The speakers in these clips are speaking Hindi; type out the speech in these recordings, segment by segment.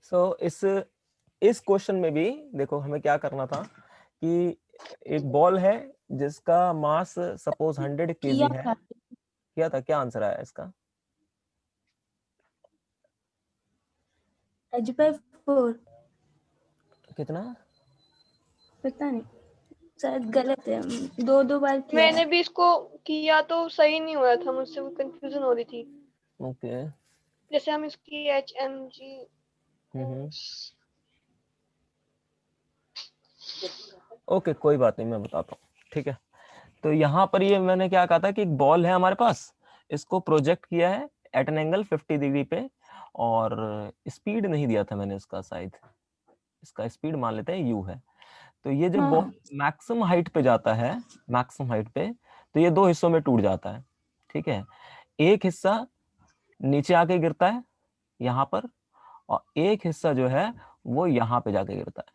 सो इस क्वेश्चन में भी देखो हमें क्या करना था कि एक बॉल है जिसका मास सपोज 100 केजी है। किया था, क्या आंसर आया इसका? h/4। कितना? पता नहीं, शायद गलत है, दो बार किया मैंने भी इसको किया तो सही नहीं हुआ था, मुझसे कंफ्यूजन हो रही थी। ओके। जैसे हम इसकी HMG ओके कोई बात नहीं, मैं बताता हूँ, ठीक है। तो यहाँ पर ये मैंने क्या कहा था कि एक बॉल है हमारे पास, इसको प्रोजेक्ट किया है एट एन एंगल 50 डिग्री पे, और स्पीड नहीं दिया था मैंने इसका, शायद इसका स्पीड मान लेते हैं u है। तो ये जब बॉल मैक्सिमम हाइट पे जाता है, मैक्सिमम हाइट पे, तो ये दो हिस्सों में टूट जाता है, ठीक है। एक हिस्सा नीचे आके गिरता है यहाँ पर, और एक हिस्सा जो है वो यहाँ पे जाके गिरता है,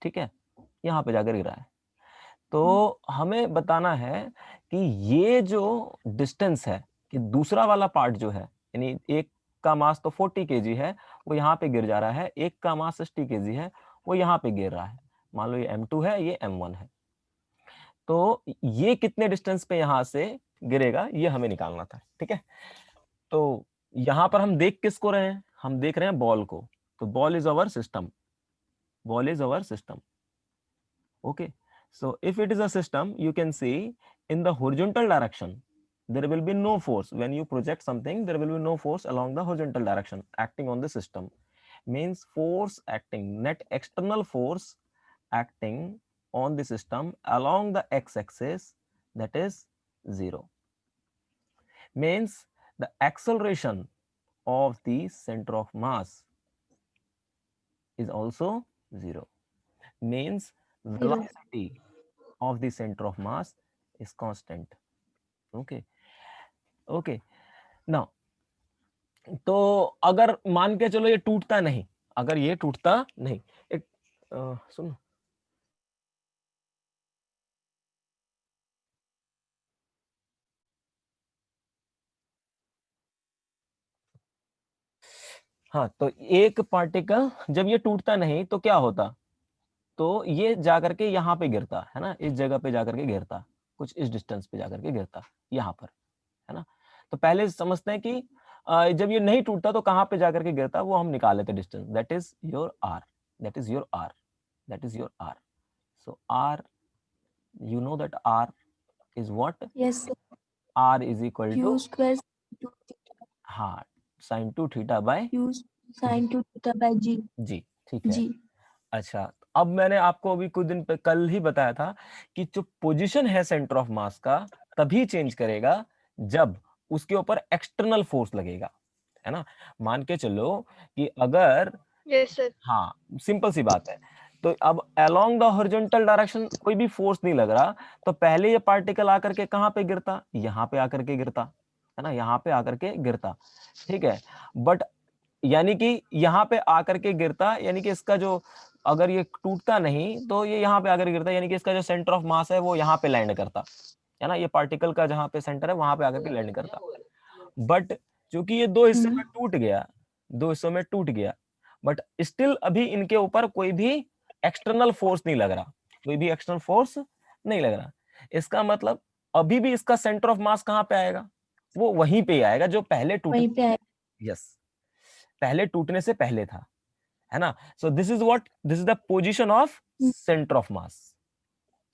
ठीक है, यहाँ पे जाकर गिरा है। तो हमें बताना है कि ये जो डिस्टेंस है, कि दूसरा वाला पार्ट जो है, यानी एक का मास तो 40 केजी है, वो यहाँ पे गिर जा रहा है, एक का मास 60 केजी है, वो यहाँ पे गिर रहा है। मान लो ये m2 है, ये m1 है, तो ये कितने डिस्टेंस पे यहाँ से गिरेगा ये हमें निकालना था, ठीक है। तो यहाँ पर हम देख किसको रहे हैं? हम देख रहे हैं बॉल को। तो ball is our system, ball is our system. Okay, so if it is a system, you can see in the horizontal direction there will be no force. When you project something, there will be no force along the horizontal direction acting on the system. Means force acting, net external force acting on the system along the x-axis, that is 0. Means the acceleration of the center of mass is also 0. Means velocity of the center of mass is constant. Okay, okay. Now, तो अगर मान के चलो ये टूटता नहीं, अगर ये टूटता नहीं, एक सुनो, हाँ, तो एक पार्टिकल जब ये टूटता नहीं तो क्या होता? तो ये जाकर के यहाँ पे गिरता है ना, इस जगह पे जाकर के गिरता, कुछ इस डिस्टेंस पे जाकर के गिरता, यहाँ पर, है ना। तो पहले समझते हैं कि जब ये नहीं टूटता तो कहाँ पे जाकर के गिरता, वो हम निकाल लेते distance, that is your R, that is your R, that is your R. So R, you know that r is what? Yes, r is equal to q square हाँ sin 2 theta by q sin 2 theta by g। जी, ठीक है। जी। अच्छा, अब मैंने आपको अभी कुछ दिन कल ही बताया था कि जो पोजीशन है सेंटर ऑफ मास का तभी चेंज करेगा जब उसके ऊपर एक्सटर्नल फोर्स लगेगा, है ना। मान के चलो कि अगर, यस सर। हाँ सिंपल सी बात है, तो अब अलोंग द हॉरिजॉन्टल डायरेक्शन कोई भी फोर्स नहीं लग रहा, तो पहले ये पार्टिकल आकर के कहां पे गिरता? यहाँ पे आकर के गिरता, है ना, यहाँ पे आकर के गिरता, ठीक है। बट यानी कि यहाँ पे आकर के गिरता, यानी कि इसका जो, अगर ये टूटता नहीं तो ये यहाँ पे आकर गिरता, यानी कि इसका जो सेंटर ऑफ मास है वो यहाँ पे लैंड करता, है ना, ये पार्टिकल का जहाँ पे सेंटर है वहां पे आकर के लैंड करता। बट चूंकि ये दो हिस्से में टूट गया, दो हिस्सों में टूट गया, बट स्टिल अभी इनके ऊपर कोई भी एक्सटर्नल फोर्स नहीं लग रहा, कोई भी एक्सटर्नल फोर्स नहीं लग रहा। इसका मतलब अभी भी इसका सेंटर ऑफ मास कहाँ पे आएगा? वो वहीं पे आएगा जो पहले वहीं पे आएगा। यस, पहले टूटने से पहले था, है ना। So this is what, this is the position of centre of mass,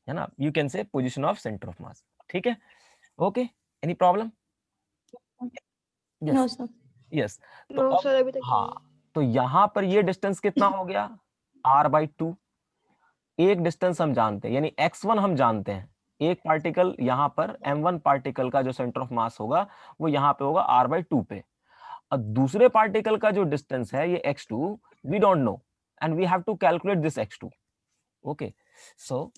है ना, you can say position of centre of mass, ठीक है। Okay, any problem? No yes, sir. Yes. तो नो अब सर, अभी तक नहीं। हाँ, तो यहां पर ये डिस्टेंस कितना हो गया? r/2। एक डिस्टेंस हम जानते हैं, यानी x1 हम जानते हैं, एक पार्टिकल यहाँ पर m1 पार्टिकल का जो सेंटर ऑफ मास होगा वो यहाँ पे होगा r/2 पे। अब दूसरे पार्टिकल का जो डिस्टेंस है ये x2, we don't know and we have to calculate this x2। Okay, so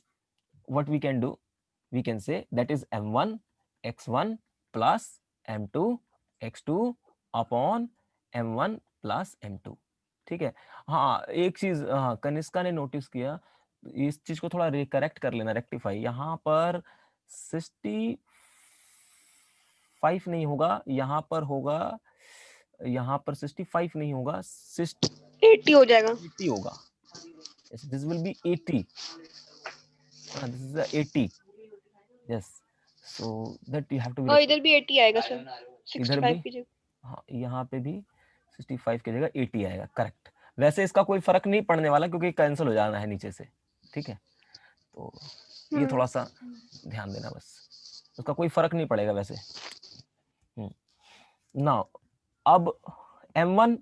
what we can do, we can say that is m1 x1 plus m2 x2 upon m1 plus m2, ठीक है। हाँ एक चीज, हाँ कनिष्का ने नोटिस किया, इस चीज को थोड़ा करेक्ट कर लेना, रेक्टिफाई, यहाँ पर 65 नहीं होगा, यहाँ पर होगा, यहाँ पर 65 नहीं होगा, 80 हो जाएगा। 80 होगा, this will be 80, this is the 80, yes, so that you have to be और इधर भी 80 आएगा सर, इधर 65 भी, की जगह। हाँ यहाँ पे भी 65 की जगह 80 आएगा, करेक्ट। वैसे इसका कोई फर्क नहीं पड़ने वाला क्योंकि कैंसिल हो जाना है नीचे से, ठीक है, तो ये थोड़ा सा ध्यान देना बस, उसका कोई फर्क नहीं पड़ेगा वैसे। नाउ अब m1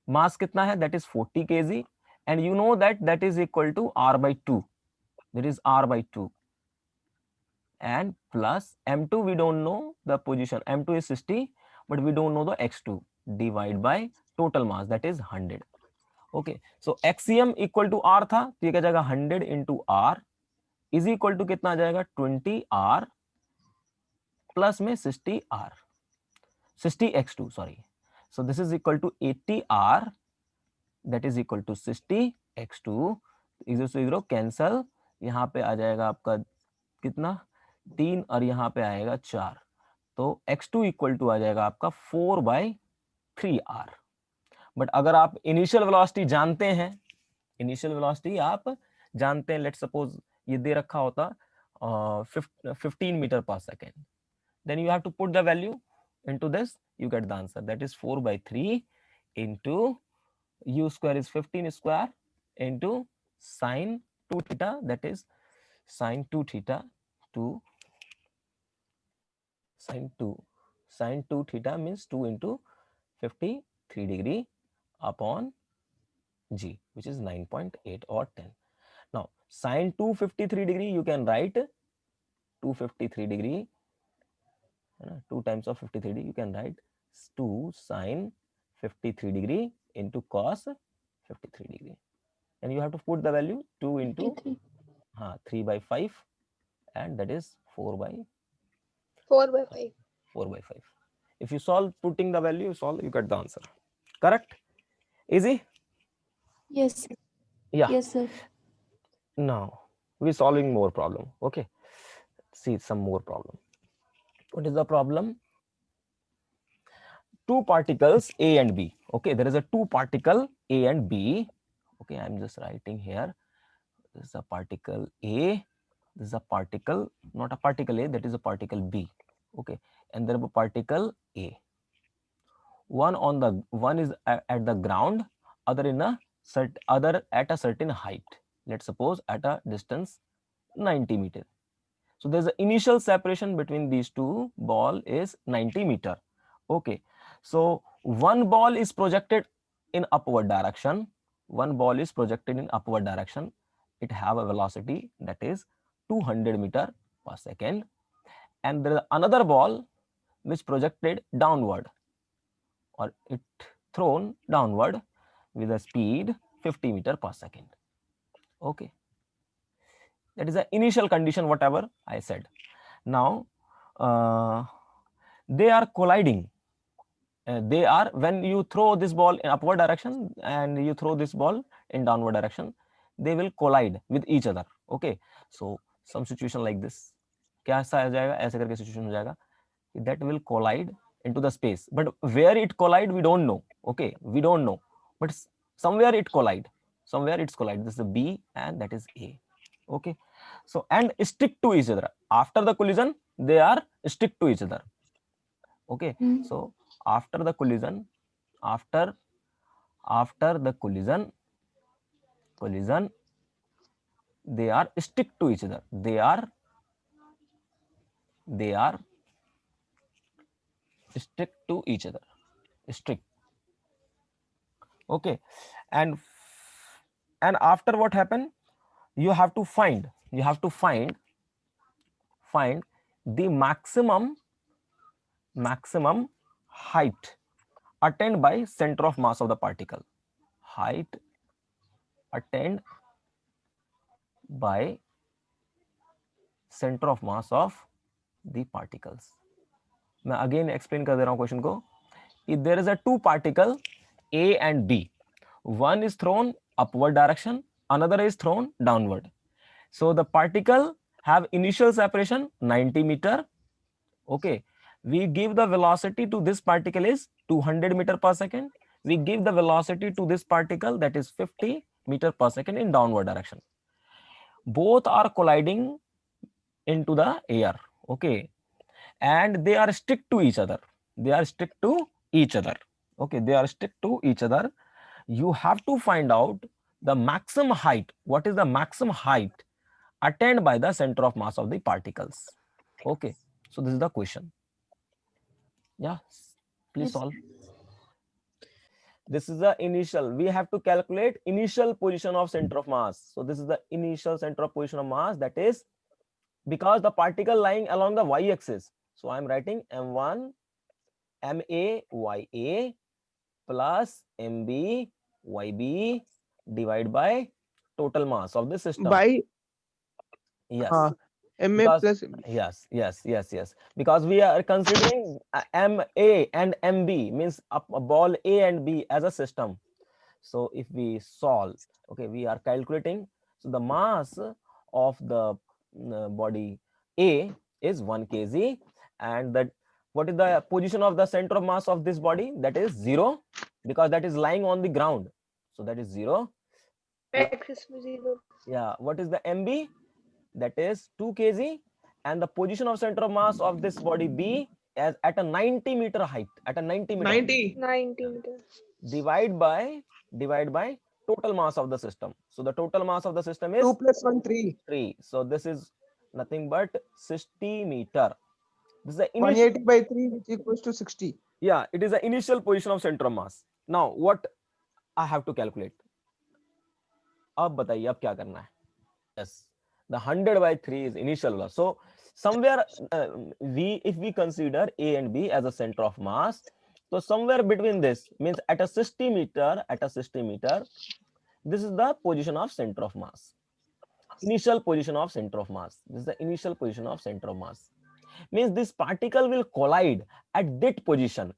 मास कितना है, that is 40 kg, and you know that is equal to r/2, that is r/2, and plus m2 we don't know the position, m2 is 60 but we don't know the x2, divide by total mass that is 100। okay, so xcm equal to r था, तो ये क्या जाएगा 100 into r is equal to कितना आ जाएगा 20r प्लस में 60r, 60x2 sorry, so this is equal to 80r, that is equal to 60x2, 0 से 0 कैंसल, यहाँ पे आ जाएगा आपका कितना 3 और यहाँ पे आएगा 4, तो x2 इक्वल टू आ जाएगा आपका 4/3r। बट अगर आप इनिशियल वेलोसिटी जानते हैं, इनिशियल वेलोसिटी आप जानते हैं, लेट सपोज ये दे रखा होता 15 मीटर पर second, then you have to put the value into this, you get the answer, that is 4/3 into u square is 15 square into sin 2 theta, that is sin 2 theta to sin 2 theta means 2 into 53 degree upon g, which is 9.8 or 10. Now sin 253 degree you can write 253 degree, 2 times of 53 degree, you can write 2 sin 53 degree into cos 53 degree, and you have to put the value 2 into 3/5, and that is 4/5. 4/5. If you solve, putting the value, solve, you get the answer. Correct? Easy? Yes. Yeah. Yes, sir. Now we're solving more problem. Okay. See some more problem. What is the problem? Two particles A and B. Okay, there is a two particle A and B. Okay, I'm just writing here. This is a particle A. This is a particle, not a particle A, that is a particle B. Okay, and there is a particle A. One is at the ground, other at a certain height. Let's suppose at a distance 90 meter. So there's an initial separation between these two ball is 90 meter. Okay, so one ball is projected in upward direction. One ball is projected in upward direction. It have a velocity that is 200 meter per second, and there is another ball which projected downward, or it thrown downward with a speed 50 meter per second. Okay, that is the initial condition whatever I said. Now they are colliding. They are, when you throw this ball in upward direction and you throw this ball in downward direction, they will collide with each other. Okay, so some situation like this, कैसा आ जाएगा, ऐसे करके situation हो जाएगा, that will collide into the space, but where it collide we don't know. Okay, we don't know, but somewhere it collide, this is B and that is A. Okay, so and stick to each other after the collision, they are stick to each other. Okay, so after the collision, they are stick to each other, they are stick to each other, stick. Okay, and after what happened, you have to find the maximum height attained by center of mass of the particle, height attained by center of mass of the particles. मैं again explain कर दे रहा हूं क्वेश्चन को. If there is a two particle A and B, one is thrown upward direction, another is thrown downward. So the particle have initial separation 90 meter. Okay, we give the velocity to this particle is 200 meter per second. we give the velocity to this particle, that is 50 meter per second in downward direction. Both are colliding into the air, okay, and they are stick to each other. They are stick to each other. Okay, they are stick to each other. You have to find out the maximum height. What is the maximum height attained by the center of mass of the particles? Okay, so this is the question. Yeah, please Yes. solve. This is the initial. We have to calculate initial position of center of mass. So this is the initial center of position of mass, that is because the particle lying along the y-axis. So I am writing m1 ma ya plus mb yb divided by total mass of the system. By Yes, MA because plus MB. yes, because we are considering ma and mb, means a ball a and b as a system. So if we solve, okay, we are calculating. So the mass of the body A is 1 kg, and that what is the position of the center of mass of this body? That is 0, because that is lying on the ground. So that is 0. X is 0. Yeah, what is the MB? That is 2 kg, and the position of center of mass of this body B as at a 90 meter height, at a 90 meter height. 90. 90 meters. divide by total mass of the system. So the total mass of the system is 2 plus 1, 3. 3. So this is nothing but 60 meter. This is the initial, 180 by 3, which equals to 60. yeah, it is the initial position of center of mass. Now what I have to calculate? अब बताइए अब क्या करना है? Yes, the 100 by 3 is initial velocity. So somewhere if we consider A and B as a center of mass, so somewhere between this, means at a 60 meter, this is the position of center of mass. Initial position of center of mass. This is the initial position of center of mass. Means this particle will collide at that position,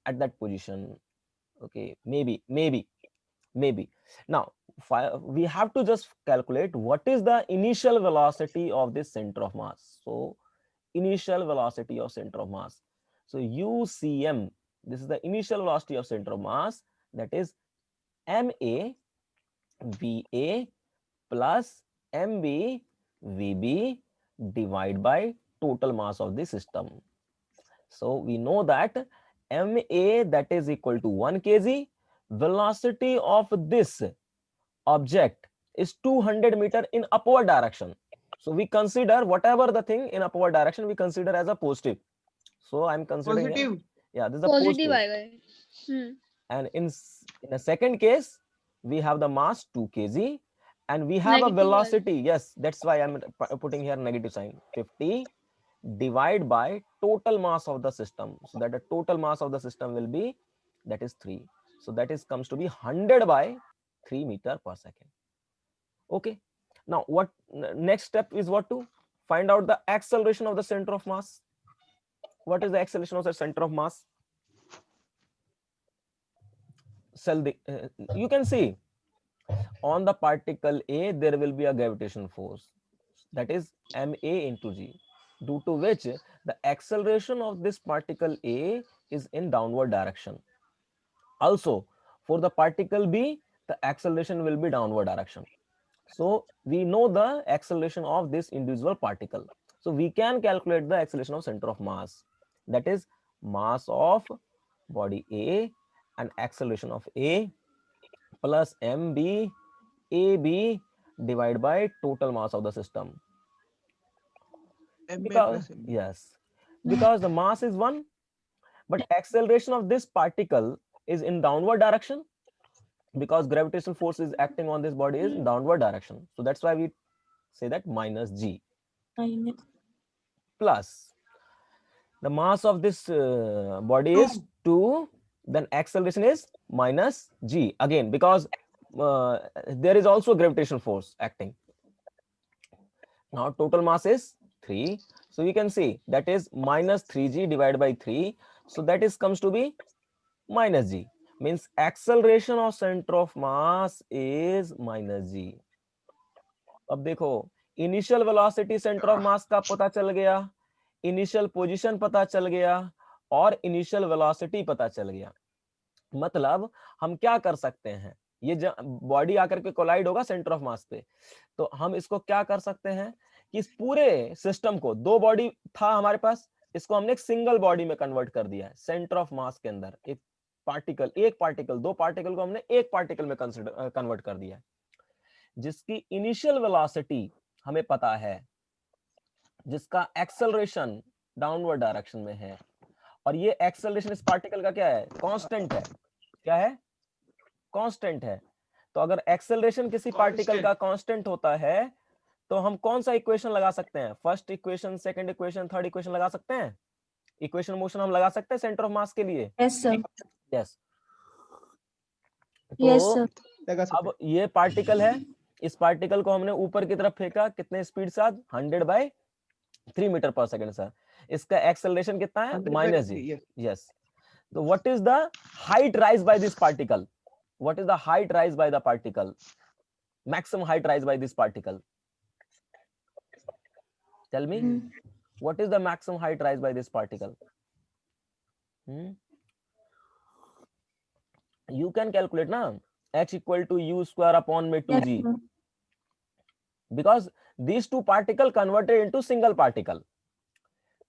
Okay, maybe. Now we have to just calculate what is the initial velocity of this center of mass. So initial velocity of center of mass. So UCM, this is the initial velocity of center of mass, that is MA VA plus MB VB divided by total mass of the system. So we know that MA, that is equal to 1 kg. Velocity of this object is 200 meter in upward direction. So we consider whatever the thing in upward direction, we consider as a positive. So I'm considering Positive. yeah, this is a positive positive. आएगा. And in the second case, we have the mass 2 kg, and we have Negative a velocity. Yes, that's why I'm putting here negative sign. 50 divided by total mass of the system. So that the total mass of the system will be, that is 3. So that is comes to be 100 by 3 meter per second. Okay. Now what next step is what to find out the acceleration of the center of mass. What is the acceleration of the center of mass? You can see on the particle A there will be a gravitational force, that is ma into g, due to which the acceleration of this particle A is in downward direction. Also for the particle B, the acceleration will be downward direction. So we know the acceleration of this individual particle. So we can calculate the acceleration of center of mass, that is mass of body A and acceleration of A plus mb ab divided by total mass of the system. MA Because plus MB. yes, because the mass is 1, but acceleration of this particle is in downward direction, because gravitational force is acting on this body is in downward direction. So that's why we say that minus g plus the mass of this body is 2, then acceleration is minus g again, because there is also gravitational force acting. Now total mass is 3, so we can see that is minus 3g divided by 3, so that is comes to be minus g, means acceleration of center of mass is minus g. अब देखो इनिशियल वेलोसिटी सेंटर ऑफ मास का पता चल गया, इनिशियल पोजीशन पता चल गया, और इनिशियल वेलोसिटी पता चल गया. मतलब हम क्या कर सकते हैं, ये बॉडी आकर के कोलाइड होगा सेंटर ऑफ मास पे, तो हम इसको क्या कर सकते हैं कि इस पूरे सिस्टम को, दो बॉडी था हमारे पास, इसको हमने एक सिंगल बॉडी में कन्वर्ट कर दिया है। सेंटर ऑफ मास के अंदर एक पार्टिकल, दो पार्टिकल को हमने एक पार्टिकल में कन्वर्ट कर दिया है, जिसकी इनिशियल वेलोसिटी हमें पता है, जिसका एक्सेलरेशन डाउनवर्ड डायरेक्शन में है, और ये एक्सेलरेशन इस पार्टिकल का क्या है, कांस्टेंट है। क्या है? कांस्टेंट है। तो अगर एक्सेलरेशन किसी पार्टिकल का कांस्टेंट होता है तो हम कौन सा इक्वेशन लगा सकते हैं? First equation, second equation, third equation लगा सकते हैं। इक्वेशन मोशन हम लगा सकते हैं सेंटर ऑफ मास के लिए। Yes sir, yes. यस तो सर, लगा सकते अब ये पार्टिकल है, इस पार्टिकल को हमने ऊपर की तरफ फेंका, कितने स्पीड से? 100/3 मीटर पर सेकंड सर। इसका एक्सेलरेशन कितना है? -g। यस। तो what is the height rise by this particle? What is the height rise by the particle? Maximum height rise by this particle. Tell me, what is the maximum height rise by this particle? You can calculate na, h equal to u square upon में 2g, yes sir, because these two particle converted into single particle.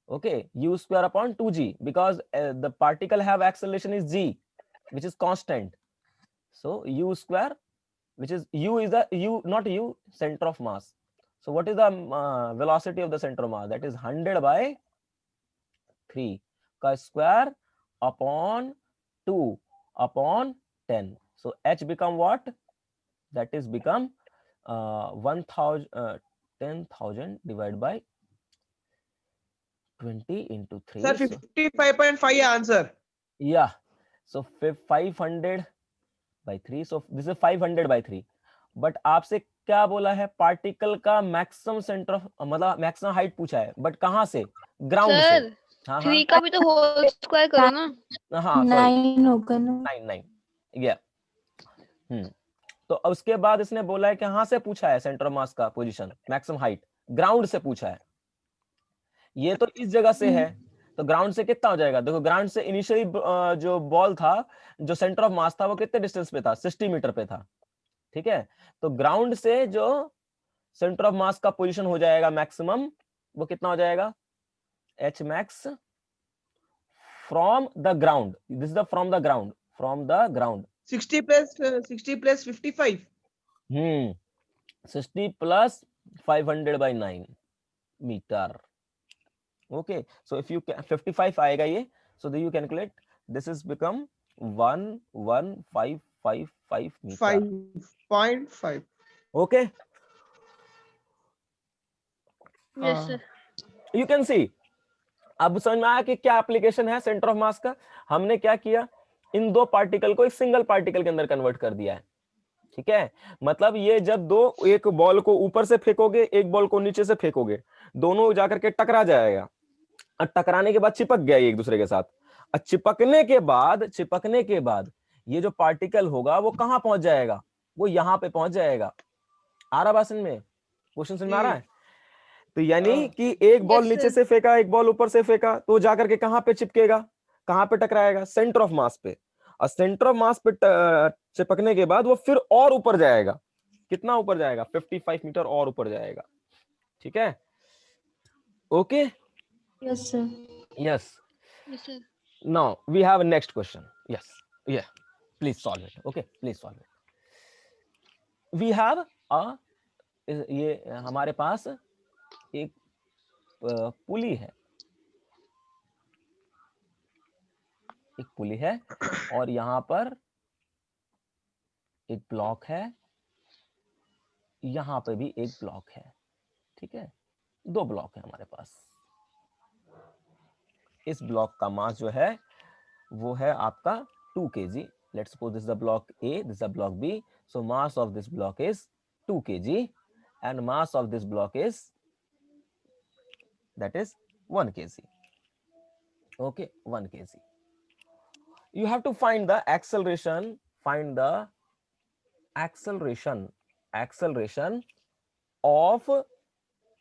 Okay, u square upon 2g, because the particle have acceleration is g, which is constant. So u square, which is u is the not u, center of mass. So what is the velocity of the center of mass? That is 100/3 का square upon 2 upon 10. So h become what? That is become 10,000 divided by 20 into 3. Sir, 55.5 answer. Yeah. So 500/3. So this is 500/3. But आपसे क्या बोला है? पार्टिकल का मैक्सिमम सेंटर ऑफ, मतलब मैक्सिमम हाइट पूछा है, बट कहां से? ग्राउंड से। सर हाँ 3 का भी तो होल स्क्वायर करो ना। हाँ सॉरी, 9 होगा ना। 9 या तो उसके बाद इसने बोला है कि कहां से पूछा है सेंटर ऑफ मास का पोजीशन, मैक्सिमम हाइट? ग्राउंड से पूछा है। ये तो इस जगह से है, तो ग्राउंड से कितना हो जाएगा? देखो, ग्राउंड से इनिशियली जो बॉल था, जो सेंटर ऑफ मास था, वो कितने डिस्टेंस पे था? 60 मीटर पे था। ठीक है, तो ग्राउंड से जो सेंटर ऑफ मास का पोजीशन हो जाएगा मैक्सिमम, वो कितना हो जाएगा? H max from the ground, this is the from the ground, from the ground 60 plus 55. 60 plus 500/9 metre. Okay, so if you 55 आएगा ये, so you calculate, this is become 11555 metre. 5.5. Okay, yes sir. You can see. अब समझ में आया कि क्या एप्लीकेशन है सेंटर ऑफ मास का? हमने क्या किया, इन दो पार्टिकल को एक सिंगल पार्टिकल के अंदर कन्वर्ट कर दिया है। ठीक है, मतलब ये जब दो, एक बॉल को ऊपर से फेंकोगे, एक बॉल को नीचे से फेंकोगे, दोनों जाकर के टकरा जाएगा, और टकराने के बाद चिपक गया एक दूसरे के साथ, और चिपकने के बाद ये जो पार्टिकल होगा वो कहां पहुंच जाएगा? वो यहां पे पहुंच जाएगा। आ रहा बात समझ में? क्वेश्चन समझ में आ रहा है? तो यानी कि एक बॉल Yes, नीचे sir. से फेंका, एक बॉल ऊपर से फेंका, तो जाकर के कहां पे चिपकेगा, कहां पे टकराएगा? सेंटर ऑफ मास पे। और सेंटर ऑफ मास पे चिपकने के बाद वो फिर और ऊपर जाएगा। कितना ऊपर जाएगा? 55 मीटर और ऊपर जाएगा। ठीक है, okay, yes sir, yes. Yes, sir. Now we have a next question. Yes, yeah, please solve it. Okay, please solve it. We have a, ये हमारे पास एक पुली है, एक पुली है, और यहां पर एक ब्लॉक है, यहां पे भी एक ब्लॉक है। ठीक है, दो ब्लॉक है हमारे पास। इस ब्लॉक का मास जो है वो है आपका 2 kg. Let's suppose this is the block A, this is the block B. So mass of this block is 2 kg and mass of this block is, that is 1 kg. Okay, 1 kg. You have to find the acceleration, find the acceleration of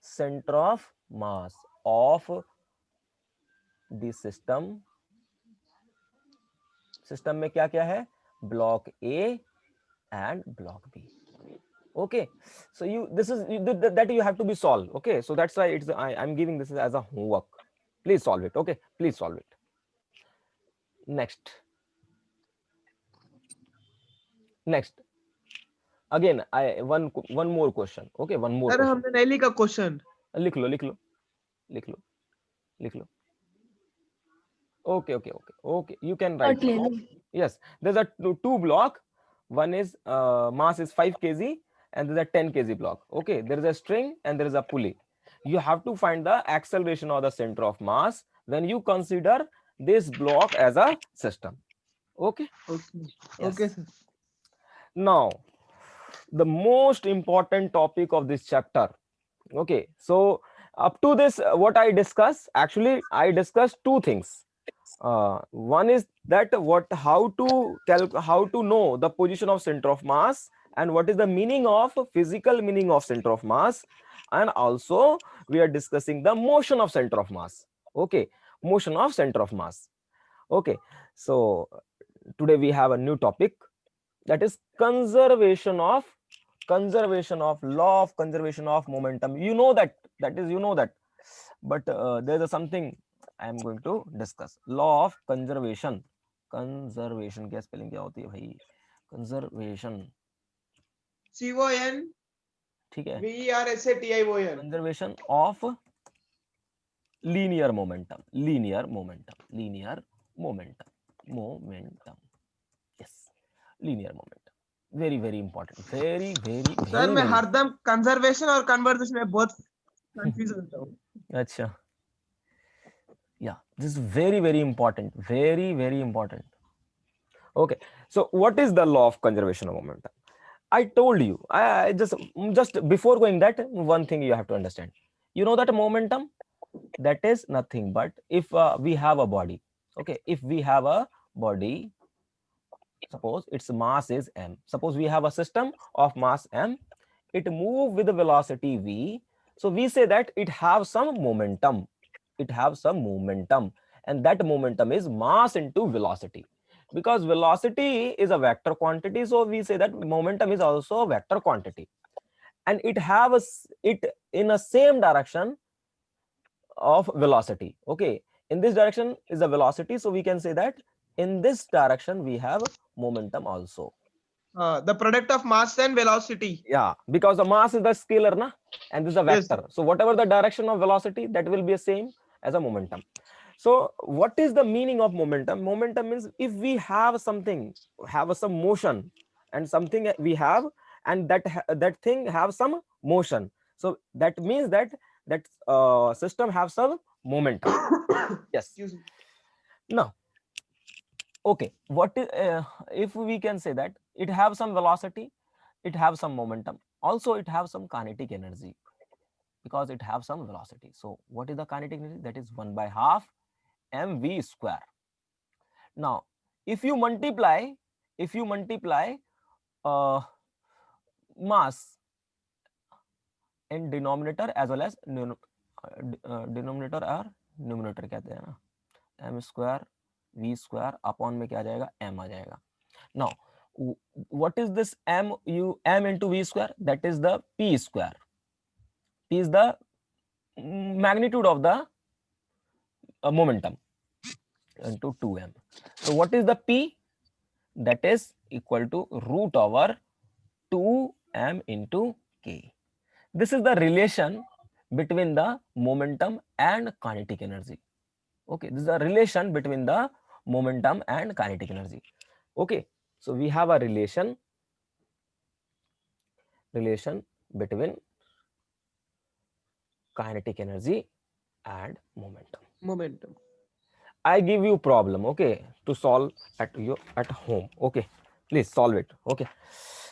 center of mass of the system system में क्या क्या है, block A and block B. Okay, so that you have to be solved. Okay, so that's why I'm giving this as a homework. Please solve it. Okay, please solve it. Next again, one more question. Okay, one more sir question. हमने नहीं लिखा क्वेश्चन. लिख लो. Okay, you can write. Short ले लो. Yes, there's a two block. One is mass is 5 kg and there's a 10 kg block. Okay, there is a string and there is a pulley. You have to find the acceleration or the center of mass when you consider this block as a system. Okay. Okay. Yes. Okay, sir. Now, the most important topic of this chapter. Okay, so up to this, what I discussed, actually I discussed two things. One is that how to know the position of center of mass and what is the meaning of physical meaning of center of mass, and also we are discussing the motion of center of mass. Okay, motion of center of mass. Okay, so today we have a new topic, that is conservation of law of conservation of momentum. You know that, but there is something I am going to discuss. Law of conservation. Conservation क्या spelling क्या होती है भाई? Conservation. CON ठीक है. VERSATION. Conservation of linear momentum. Yes, linear momentum. Very important. Very sir मैं हरदम कंजर्वेशन और कन्वर्जेशन में बहुत कंफ्यूज होता हूँ. अच्छा. Yeah, this is very important. Very important. Okay, so what is the law of conservation of momentum? I told you. I just before going that, one thing you have to understand. You know that momentum, that is nothing but if we have a body. Okay, if we have a body, suppose its mass is m. Suppose we have a system of mass m. It moves with the velocity v. So we say that it have some momentum. And that momentum is mass into velocity. Because velocity is a vector quantity, so we say that momentum is also a vector quantity. And it have it in a same direction of velocity. Okay, in this direction is the velocity, so we can say that in this direction we have momentum also. The product of mass and velocity. Yeah, because the mass is the scalar, na? And this is a vector. Yes. So whatever the direction of velocity, that will be the same as a momentum. So what is the meaning of momentum? Momentum means if we have something, have some motion, and something we have, and that thing have some motion. So that means that system have some momentum. Yes. Excuse me. Now, okay, what is if we can say that it have some velocity, it have some momentum, also it have some kinetic energy, because it have some velocity. So what is the kinetic energy? That is 1/2 mv square. Now if you multiply mass in denominator as well as denominator और numerator कहते हैं ना, m square v square upon में क्या आ जाएगा, m आ जाएगा. Now what is this m into v square? That is the p square. P is the magnitude of the momentum into 2m. So what is the p? That is equal to root over 2m into k. This is the relation between the momentum and kinetic energy. Okay, this is a relation between the momentum and kinetic energy. Okay, so we have a relation between kinetic energy and momentum. I give you problem, okay, to solve at home. Okay, please solve it. Okay,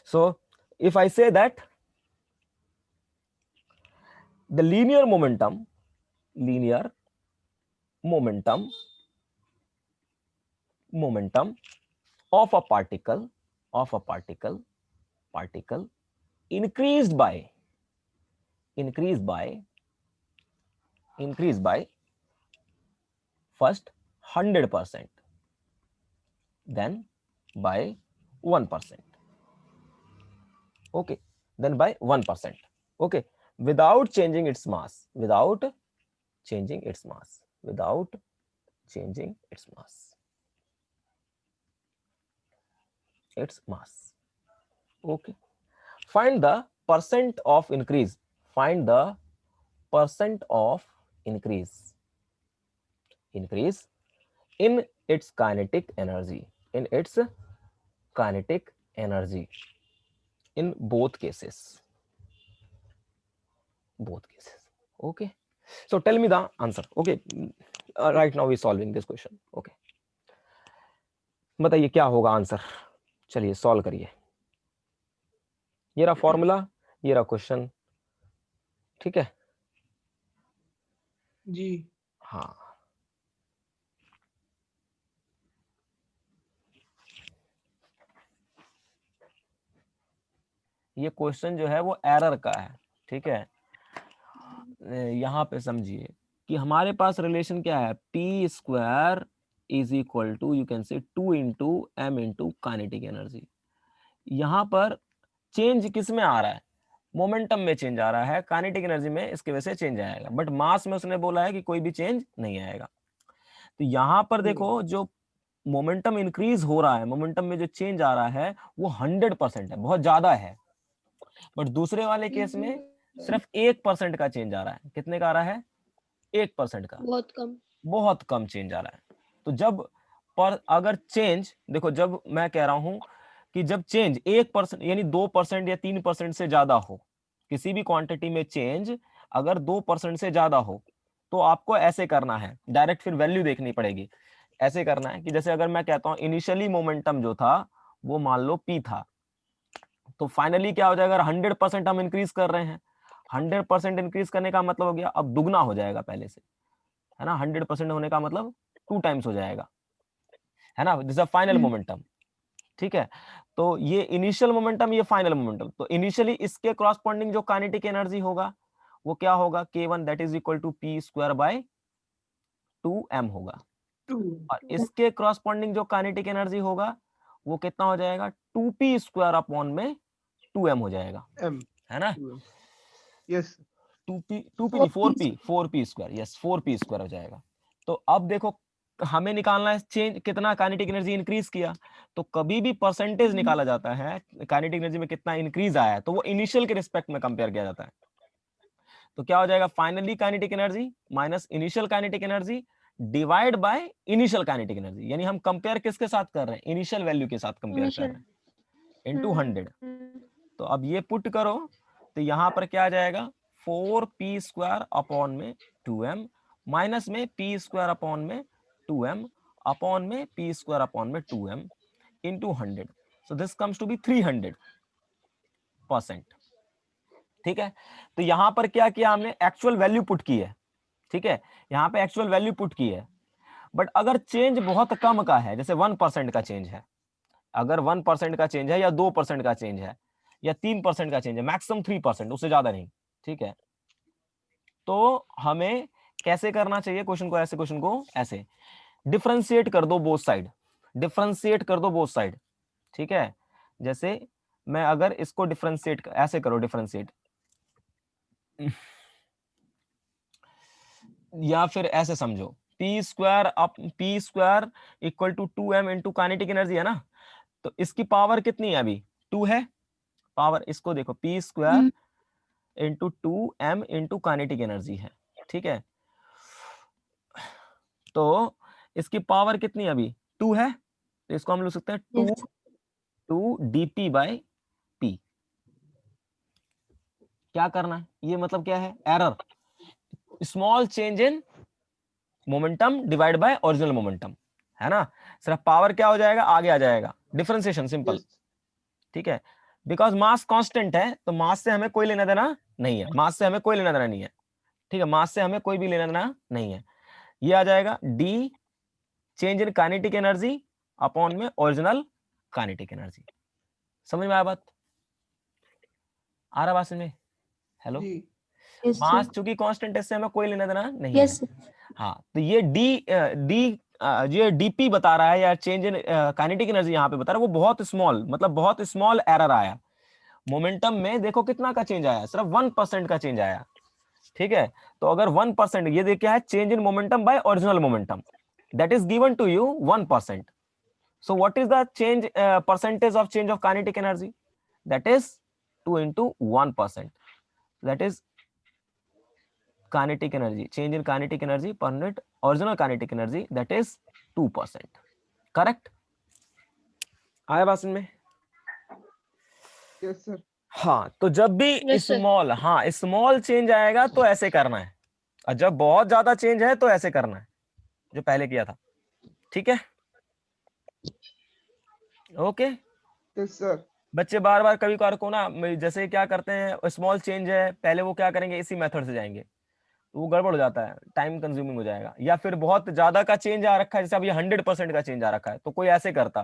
so if I say that the linear momentum of a particle increased by first 100%, then by 1%. Okay, then by 1%. Okay, without changing its mass, without changing its mass, without changing its mass, its mass. Okay, find the percent of increase, find the percent of increase in its kinetic energy, in its kinetic energy in both cases, both cases. Okay, so tell me the answer. Okay, right now we solving this question. Okay, बताइए क्या होगा आंसर, चलिए सॉल्व करिए। ये रहा फॉर्मूला, ये रहा क्वेश्चन, ठीक है। जी हाँ, ये क्वेश्चन जो है वो एरर का है, ठीक है। यहाँ पे समझिए कि हमारे पास रिलेशन क्या है, P square is equal to you can say 2 into M into kinetic energy. यहाँ पर चेंज किस में आ रहा है, मोमेंटम में चेंज आ रहा है, काइनेटिक एनर्जी में इसकी वजह से चेंज आएगा, बट मास में उसने बोला है कि कोई भी चेंज नहीं आएगा। तो यहाँ पर देखो जो मोमेंटम इंक्रीज हो रहा है, मोमेंटम में जो चेंज आ रहा है वो 100% है, बहुत ज्यादा है। बट दूसरे वाले केस में सिर्फ 1% का चेंज आ रहा है। कितने का आ रहा है, 1% का, बहुत कम। बहुत कम चेंज आ रहा है। तो जब पर अगर चेंज देखो, जब मैं कह रहा हूं कि जब चेंज 1% यानी 2% या 3% से ज्यादा हो, किसी भी क्वांटिटी में चेंज अगर 2% से ज्यादा हो, तो आपको ऐसे करना है, डायरेक्ट फिर वैल्यू देखनी पड़ेगी। ऐसे करना है कि जैसे अगर मैं कहता हूं इनिशियली मोमेंटम जो था वो मान लो पी था, तो फाइनली क्या हो जाएगा, अगर 100% हम इंक्रीज कर रहे हैं, 100% इंक्रीज करने का मतलब हो गया अब दुगना हो जाएगा पहले से, है ना। 100% होने का मतलब 2 टाइम्स हो जाएगा, है ना, दिस इज फाइनल मोमेंटम, ठीक है। तो ये इनिशियल मोमेंटम, ये फाइनल मोमेंटम। तो इनिशियली इसके क्रॉसपोंडिंग जो काइनेटिक एनर्जी होगा वो क्या होगा, k1 that is equal to P square by 2m होगा। 2 और इसके क्रॉसपोंडिंग जो काइनेटिक एनर्जी होगा वो कितना हो जाएगा, 2p स्क्वायर अपॉन में 2m हो जाएगा, m है ना। 2m यस 2p नहीं 4p square, yes 4p square हो जाएगा। तो अब देखो हमें निकालना है चेंज, कितना काइनेटिक एनर्जी इंक्रीज किया। तो कभी भी परसेंटेज निकाला जाता है काइनेटिक एनर्जी में कितना इंक्रीज आया है, तो वो इनिशियल के रिस्पेक्ट में कंपेयर किया जाता है। तो क्या हो जाएगा, finally kinetic energy minus initial kinetic energy divide by initial kinetic energy, यानी हम कंपेयर किसके साथ कर रहे हैं, इनिशियल वैल्यू के साथ कंपेयर कर रहे हैं, इनटू 100। तो अब ये पुट करो तो यहां पर क्या आ जाएगा, 4p स्क्वायर अपॉन में 2m माइनस में p स्क्वायर अपॉन में 2m अपॉन में p स्क्वायर अपॉन में 2m into 100। So this comes to be 300%, ठीक है। तो यहां पर क्या किया हमने, एक्चुअल वैल्यू पुट की है, ठीक है, यहां पे एक्चुअल वैल्यू पुट की है। बट अगर चेंज बहुत कम का है, जैसे 1% का चेंज है, अगर 1% का चेंज है या 2% का चेंज है या 3% का चेंज है, मैक्सिमम 3%, उससे ज्यादा नहीं, ठीक है। तो हमें कैसे करना चाहिए क्वेश्चन को, ऐसे क्वेश्चन को ऐसे डिफरेंशिएट कर दो बोथ साइड, डिफरेंशिएट कर दो बोथ साइड, ठीक है। जैसे मैं अगर इसको डिफरेंशिएट ऐसे करो, डिफरेंशिएट या फिर ऐसे समझो, P square up P square equal to 2m into kinetic energy है ना। तो इसकी पावर कितनी है, अभी 2 है पावर, इसको देखो P square into 2m into kinetic energy है, ठीक है। तो इसकी पावर कितनी है, अभी 2 है, तो इसको हम लिख सकते हैं 2 dp बाय p। क्या करना है, ये मतलब क्या है, error, small change in momentum divide by original momentum, है ना। सिर्फ पावर क्या हो जाएगा, आगे आ जाएगा, डिफरेंशिएशन सिंपल, यस ठीक है। बिकॉज मास कांस्टेंट है तो मास से हमें कोई लेना देना नहीं है, मास से हमें कोई लेना देना नहीं है, ठीक है, मास से हमें कोई भी लेना देना नहीं है। ये आ जाएगा D change in kinetic energy upon में ओरिजिनल काइनेटिक एनर्जी। समझ में आया बात, आ रहा बात समझ में, हेलो। जी मास चूंकि कांस्टेंट है, इससे हमें कोई लेना देना नहीं है। यस हाँ, तो ये डी ये डीपी बता रहा है या चेंज इन काइनेटिक एनर्जी यहाँ पे बता रहा है, वो बहुत स्मॉल, मतलब बहुत स्मॉल एरर आया। मोमेंटम में देखो कितना का चेंज आया, सिर्फ 1% का चेंज आया। ठीक है, तो अगर 1%, ये देखिए क्या है, change in momentum by original momentum, that is given to you 1%। So what is the change percentage of change of kinetic energy? That is 2 into 1%, that is kinetic energy, change in kinetic energy per unit original kinetic energy, that is 2%। Correct? आया बात में? Yes sir. हाँ, तो जब भी Yes, sir. स्मॉल, हाँ स्मॉल चेंज आएगा तो ऐसे करना है, और जब बहुत ज्यादा चेंज है तो ऐसे करना है, जो पहले किया था। ठीक है, ओके। Yes sir. बच्चे बार बार कभी कभार को ना, जैसे क्या करते हैं, स्मॉल चेंज है, पहले वो क्या करेंगे, इसी मेथड से जाएंगे, वो गड़बड़ हो जाता है, टाइम कंज्यूमिंग हो जाएगा। या फिर बहुत ज्यादा का चेंज आ रखा है, जैसे अब ये 100% का चेंज आ रखा है, तो कोई ऐसे करता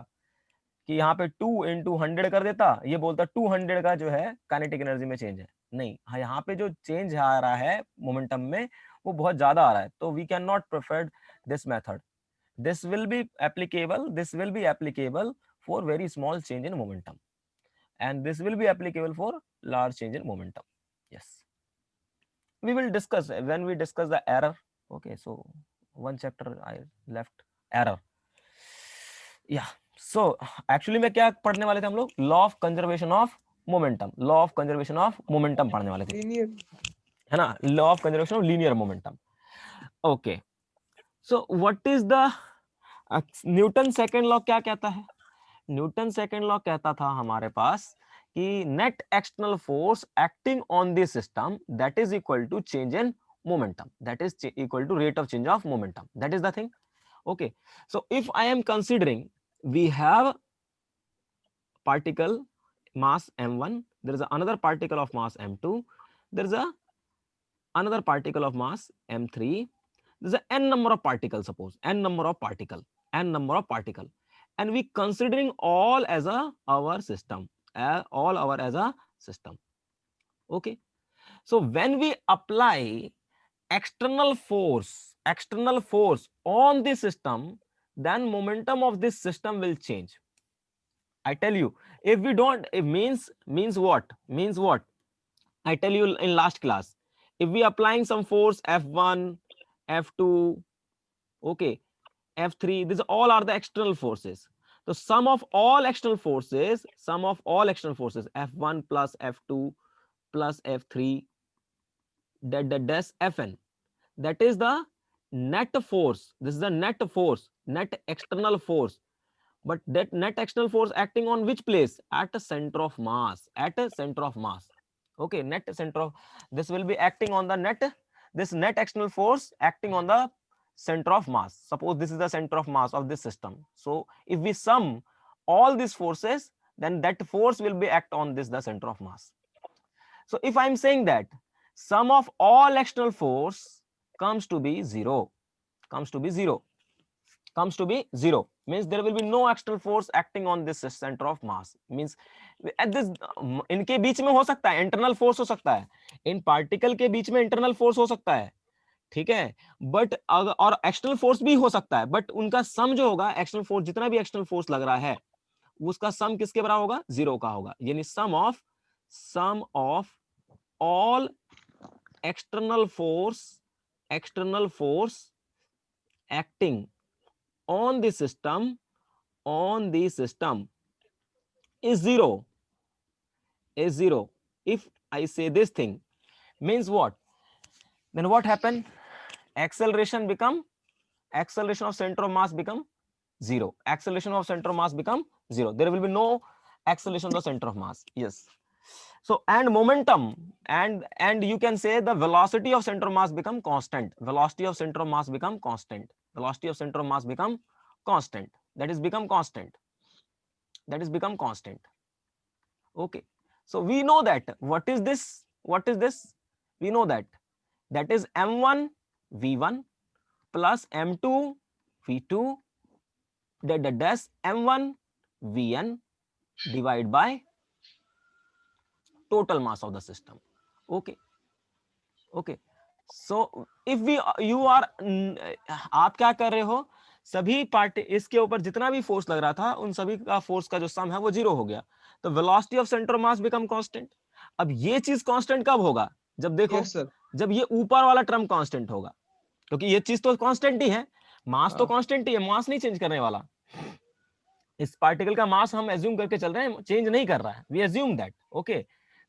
कि यहाँ पे 2 into 100 कर देता, ये बोलता 200 का जो है काइनेटिक एनर्जी में चेंज है। नहीं, हाँ यहाँ पे जो चेंज आ रहा है मोमेंटम में वो बहुत ज्यादा आ रहा है, तो we can not prefer this method. This will be applicable for very small change in momentum, and this will be applicable for large change in momentum. Yes, we will discuss when we discuss the error. Okay, so one chapter I left, error. Yeah, so actually में क्या पढ़ने वाले थे हम लोग? Law of conservation of momentum, law of conservation of momentum पढ़ने वाले थे, लीनियर। है ना? Law of conservation of linear momentum. Okay, so what is the Newton second law क्या कहता है? न्यूटन सेकंड लॉ कहता था हमारे पास कि net external force acting on this system that is equal to change in momentum, that is equal to rate of change of momentum, that is the thing. Okay, so if I am considering we have particle mass m1, there is another particle of mass m2, there is another particle of mass m3, there is a n number of particles, suppose n number of particle, and we considering all as our system, all our as a system. Okay, so when we apply external force on the system, then momentum of this system will change. I tell you, if we don't, it means what? I tell you in last class, if we applying some force F1, F2, okay, F3, these all are the external forces. So sum of all external forces, F1 plus F2 plus F3, dash Fn, that is the net force. This is the net force, net external force. But that net external force acting on which place? At a center of mass, okay, net center of, this will be acting on the net, this net external force acting on the center of mass. Suppose this is the center of mass of this system, so if we sum all these forces, then that force will be act on this, the center of mass. So if I am saying that sum of all external force comes to be zero, means there will be no external force acting on this center of mass, means at this, इनके बीच में हो सकता है इंटरनल फोर्स, हो सकता है इन पार्टिकल के बीच में इंटरनल फोर्स हो सकता है, ठीक है, बट अगर और एक्सटर्नल फोर्स भी हो सकता है, बट उनका सम जो होगा, एक्सटर्नल फोर्स, जितना भी एक्सटर्नल फोर्स लग रहा है उसका सम किसके बराबर होगा? जीरो का होगा, यानी sum of all external force acting on the system is zero. If I say this thing, means what? Then what happen? Acceleration of center of mass become zero. There will be no acceleration of the center of mass. Yes. So and momentum and you can say the velocity of center of mass become constant. That is become constant. Okay, so we know that what is this? We know that is m1 v1 plus m2 v2 dash m1 vn divided by total mass of the system. Okay, so if you are, आप क्या कर रहे हो, सभी पार्ट इसके ऊपर जितना भी फोर्स लग रहा था उन सभी का फोर्स का जो सम है वो 0 हो गया, तो velocity of centre of mass become constant. अब ये चीज कांस्टेंट कब होगा, जब देखो यस सर। जब ये ऊपर वाला टर्म कांस्टेंट होगा, क्योंकि ये चीज तो कांस्टेंट ही है, मास तो हाँ। कांस्टेंट ही है, मास नहीं चेंज करने वाला। इस पार्टिकल का मास हम एज्यूम करके चल रहे हैं, चेंज नहीं कर रहा है, we assume that. Okay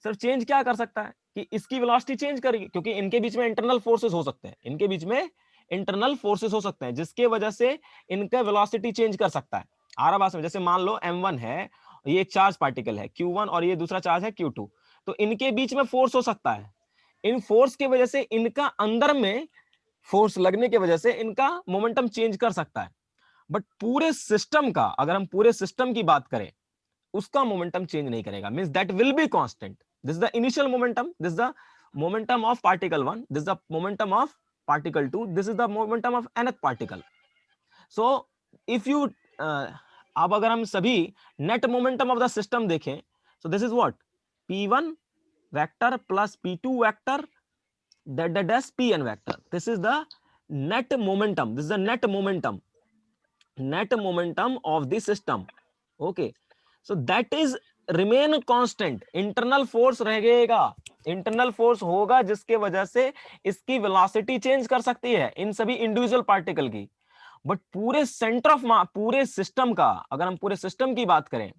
sir, change क्या कर सकता है कि इसकी वेलोसिटी चेंज करेगी, क्योंकि इनके बीच में इंटरनल फोर्सेस हो सकते हैं, इनके बीच में इंटरनल फोर्सेस हो सकते हैं जिसके वजह से इनका वेलोसिटी चेंज कर सकता है। आराम से, जैसे मान लो m1 है, ये एक चार्ज पार्टिकल है q1 और ये दूसरा चार्ज है q2, तो इनके बीच में फोर्स हो सकता है, इन फोर्स की वजह से इनका अंदर में फोर्स लगने की वजह से इनका मोमेंटम चेंज कर सकता है। बट पूरे सिस्टम का, अगर हम पूरे सिस्टम की बात करें, उसका मोमेंटम चेंज नहीं करेगा, means that will be constant. This is the initial momentum, this is the momentum of particle 1, this is the momentum of particle 2, this is the momentum of nth particle. So if you अब अगर हम सभी net momentum of the system देखें, so this is what, p1 vector plus p2 vector that dash pn vector, this is the net momentum, this is the net momentum of the system. Okay, so that is remain constant, internal force रहेगा, इंटरनल फोर्स होगा जिसके वजह से इसकी वेलोसिटी चेंज कर सकती है इन सभी इंडिविजुअल पार्टिकल की। बट पूरे सेंटर ऑफ पूरे सिस्टम का, अगर हम पूरे सिस्टम की बात करें,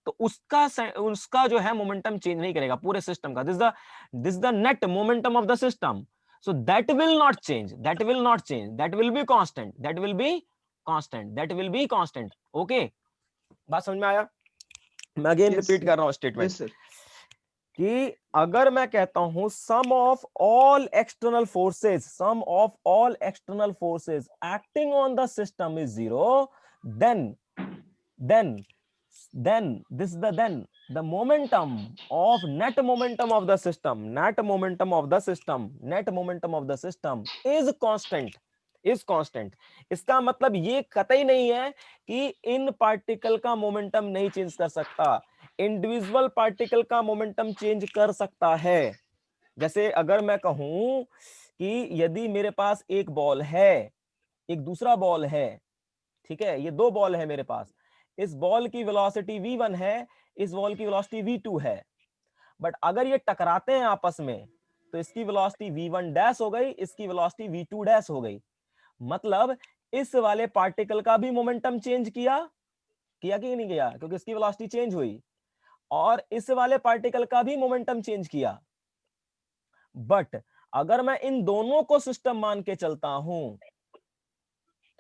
तो उसका जो है मोमेंटम चेंज नहीं करेगा पूरे सिस्टम का। This the net momentum of the system, so that will not change, that will not change, that will be constant, that will be constant, that will be constant. Okay, बात समझ में आया? मैं अगेन Yes, रिपीट sir. कर रहा हूं स्टेटमेंट यस सर। कि अगर मैं कहता हूं sum of all external forces, sum of all external forces acting on the system is 0, then this is the momentum of net momentum of the system, net momentum of the system is constant। इसका मतलब ये कतई नहीं है कि इन पार्टिकल का मोमेंटम नहीं चेंज कर सकता, इंडिविजुअल पार्टिकल का मोमेंटम चेंज कर सकता है। जैसे अगर मैं कहूं कि यदि मेरे पास एक बॉल है, एक दूसरा बॉल है, ठीक है, ये दो बॉल है मेरे पास, इस बॉल की वेलोसिटी v1 है, इस बॉल की वेलोसिटी v2 है, बट अगर ये टकराते हैं आपस में तो इसकी वेलोसिटी v1 डैश हो गई, इसकी वेलोसिटी v2 डैश हो गई। मतलब इस वाले पार्टिकल का भी मोमेंटम चेंज किया कि नहीं किया, क्योंकि इसकी वेलोसिटी चेंज हुई, और इस वाले पार्टिकल का भी मोमेंटम चेंज किया। बट अगर मैं इन दोनों को सिस्टम मान के चलता हूं,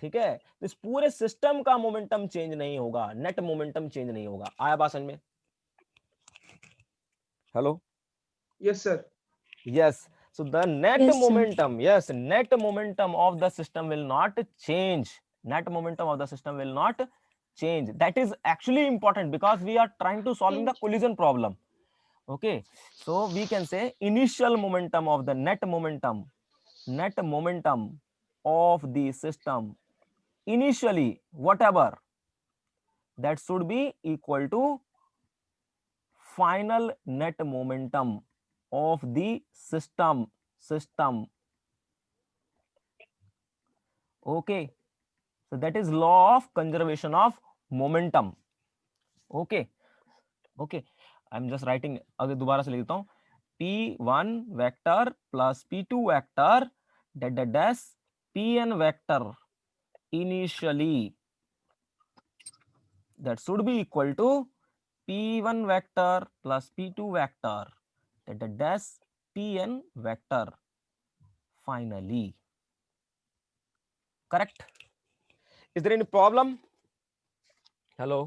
ठीक है, तो इस पूरे सिस्टम का मोमेंटम चेंज नहीं होगा, नेट मोमेंटम चेंज नहीं होगा। आया बात समझ में? Hello? Yes sir. Yes, so the net Yes, sir. momentum, yes, net momentum of the system will not change, net momentum of the system will not change. That is actually important because we are trying to solving the collision problem. Okay, so we can say initial momentum of the net momentum of the system initially, whatever, that should be equal to final net momentum of the system. Okay, so that is law of conservation of momentum. Okay, I'm just writing, अगर दोबारा से लिख देता हूं, p1 vector plus p2 vector dash pn vector initially, that should be equal to p1 vector plus p2 vector dash pn vector finally. Correct? Is there any problem? Hello?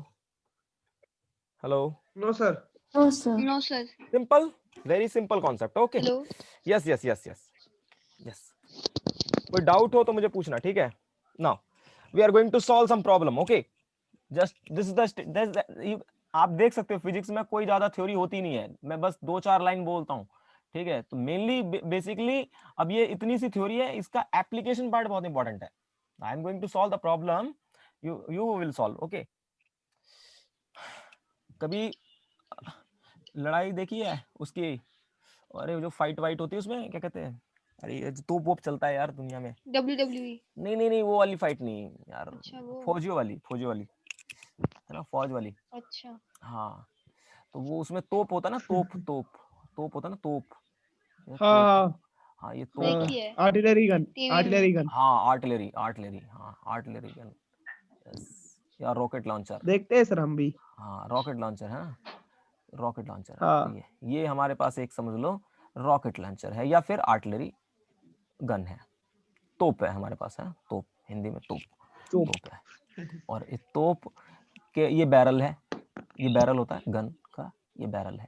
No sir. No, sir. No, sir. Simple, very simple concept. Okay. Hello. Yes. कोई डाउट हो तो मुझे पूछना, ठीक है? Now we are going to solve some problem. Okay, just this is the आप देख सकते हो फिजिक्स में कोई ज्यादा थ्योरी होती नहीं है, मैं बस 2-4 लाइन बोलता हूँ, ठीक है? तो मेनली बेसिकली अब ये इतनी सी थ्योरी है, इसका एप्लीकेशन पार्ट बहुत इंपॉर्टेंट है। I am going to solve the problem, you will solve. Okay, कभी लड़ाई देखी है उसकी, अरे जो फाइट वाइट होती है उसमें क्या कहते हैं, अरे ये तोप वोप चलता है यार दुनिया में। WWE। नहीं नहीं नहीं, वो वाली फाइट नहीं यार, अच्छा वो। फौजियों वाली, फौजियों वाली है ना, फौज वाली। अच्छा। हाँ, तो वो उसमें तोप होता है ना, तोप तोप तोप होता है ना, तोप, ये तोप है। हाँ हाँ ये तोप है। देखी है आर्टिलरी गन, टीवी आर्टिलरी में। गन हाँ आर्टिलरी, आर्टिलरी, हाँ आर्टिलरी गन, यस, या रॉकेट लॉन्चर। देखते हैं सर हम भी। हाँ रॉकेट लॉन्चर है ना, रॉकेट लॉन्चर है। तो हाँ ये हमारे पास एक समझ लो रॉकेट लॉन्चर है या फिर आर्टिलरी गन है, तोप है हमारे पास, है तोप, हिंदी में तोप, तोप। तोप है। और इस तोप के ये बैरल है, ये बैरल होता है गन का, ये बैरल है,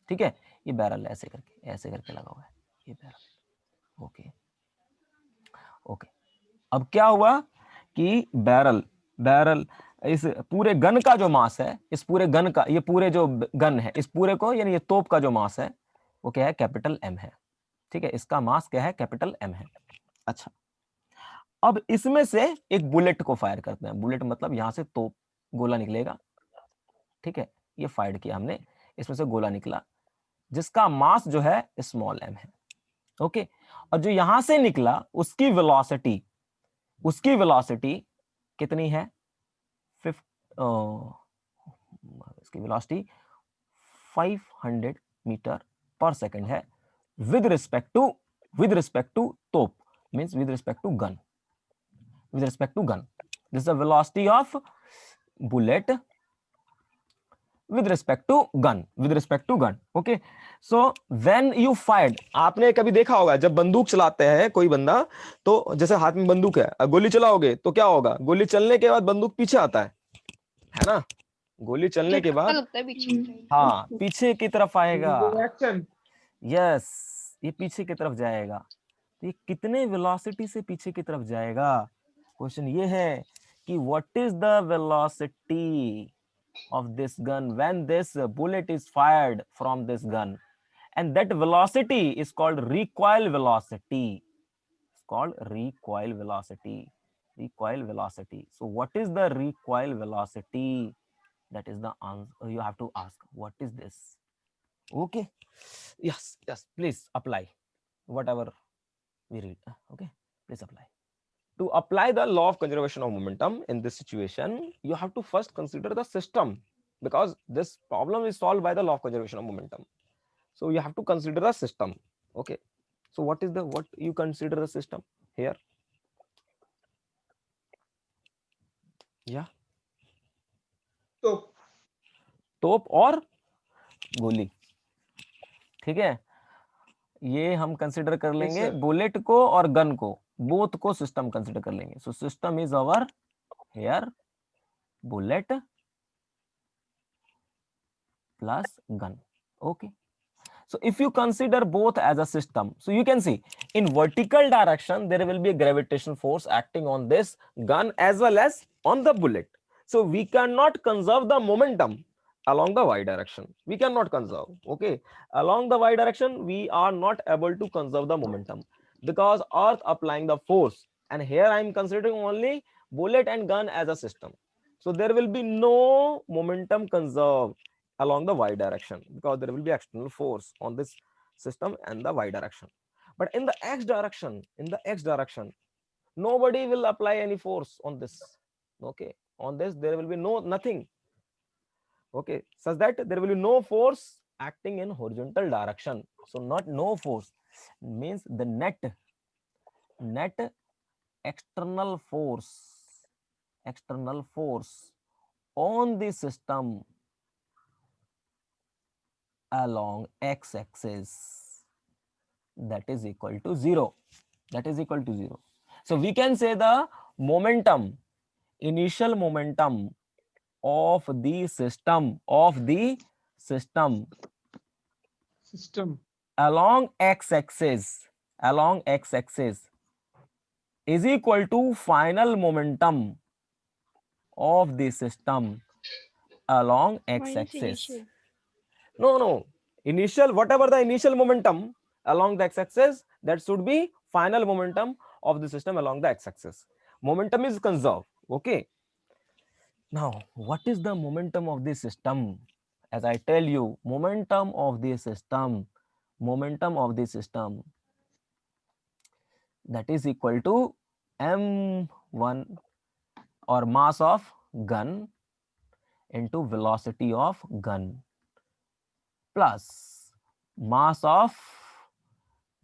ठीक है, ये बैरल ऐसे करके लगा हुआ है, ये बैरल। ओके ओके, अब क्या हुआ कि बैरल, बैरल इस पूरे गन का जो मास है, इस पूरे गन का, ये पूरे जो गन है, इस पूरे को यानी ये तोप का जो मास है वो क्या है, कैपिटल एम है, ठीक है, इसका मास क्या है, कैपिटल एम है। अच्छा, अब इसमें से एक बुलेट को फायर करते हैं, बुलेट मतलब यहां से तोप, गोला निकलेगा, ठीक है, ये फायर किया हमने, इसमें से गोला निकला जिसका मास जो है स्मॉल एम है, ओके। और जो यहां से निकला उसकी वेलोसिटी, उसकी वेलोसिटी कितनी है, इसकी वेलोसिटी 500 मीटर पर सेकंड है, विद रिस्पेक्ट टू तोप, means with respect to gun, with respect to gun. This is the velocity of bullet with respect to gun, with respect to gun. Okay, so when you fired, आपने कभी देखा होगा जब बंदूक चलाते हैं कोई बंदा, तो जैसे हाथ में बंदूक है, गोली चलाओगे तो क्या होगा, गोली चलने के बाद बंदूक पीछे आता है ना, गोली चलने के झटका बाद, लगता है पीछे की साइड। हाँ पीछे की तरफ आएगा, रिएक्शन। यस, ये पीछे की तरफ जाएगा। तो ये कितने वेलोसिटी से पीछे की तरफ जाएगा, क्वेश्चन ये है कि what is the velocity of this gun when this bullet is fired from this gun, and that velocity is called recoil velocity, it's called recoil velocity, recoil velocity. So what is the recoil velocity, that is the answer you have to ask, what is this? Okay, yes yes, please apply whatever we read, okay, please apply. To apply the law of conservation of momentum in this situation, you have to first consider the system, because this problem is solved by the law of conservation of momentum. So you have to consider the system. Okay, so what is the, what you consider the system here? Yeah, तो तोप और गोली, ठीक है, ये हम कंसिडर कर लेंगे, sir. बुलेट को और गन को, बोथ को सिस्टम कंसिडर कर लेंगे। So system is our here bullet plus gun, okay. So if you consider both as a system, so you can see in vertical direction there will be a gravitational force acting on this gun as well as on the bullet. So we cannot conserve the momentum along the y direction, we cannot conserve, okay, along the y direction we are not able to conserve the momentum because earth applying the force, and here I am considering only bullet and gun as a system. So there will be no momentum conserved along the y direction because there will be external force on this system and the y direction. But in the x direction, nobody will apply any force on this, okay, on this there will be nothing, okay, such that there will be no force acting in horizontal direction. So not no force means the net external force on the system along x-axis, that is equal to 0, so we can say the momentum, initial momentum of the system System. along x-axis is equal to final momentum of the system along Minus x-axis. initial. No, initial, whatever the initial momentum along the x-axis, that should be final momentum of the system along the x-axis. Momentum is conserved, okay. Now what is the momentum of the system? As I tell you, momentum of the system that is equal to m1 or mass of gun into velocity of gun plus mass of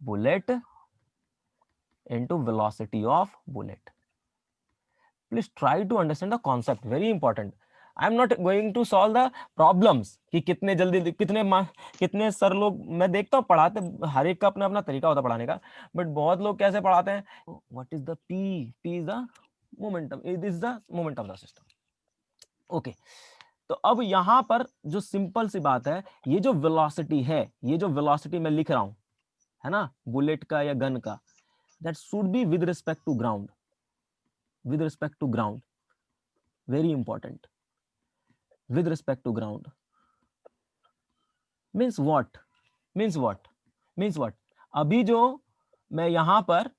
bullet into velocity of bullet. Please try to understand the concept, very important. I am not going to solve the problems कि कितने जल्दी कितने सर लोग मैं देखता हूँ पढ़ाते, हर एक का अपना अपना तरीका होता है पढ़ाने का, बट बहुत लोग कैसे पढ़ाते हैं, what is the p is the momentum, it is the moment of the system. Okay, तो अब यहां पर जो सिंपल सी बात है, ये जो वेलोसिटी है, ये जो वेलोसिटी मैं लिख रहा हूं, है ना, बुलेट का या गन का, that should be with respect to ground, with respect to ground, very important, with respect to ground. means what means what means what अभी जो मैं यहां पर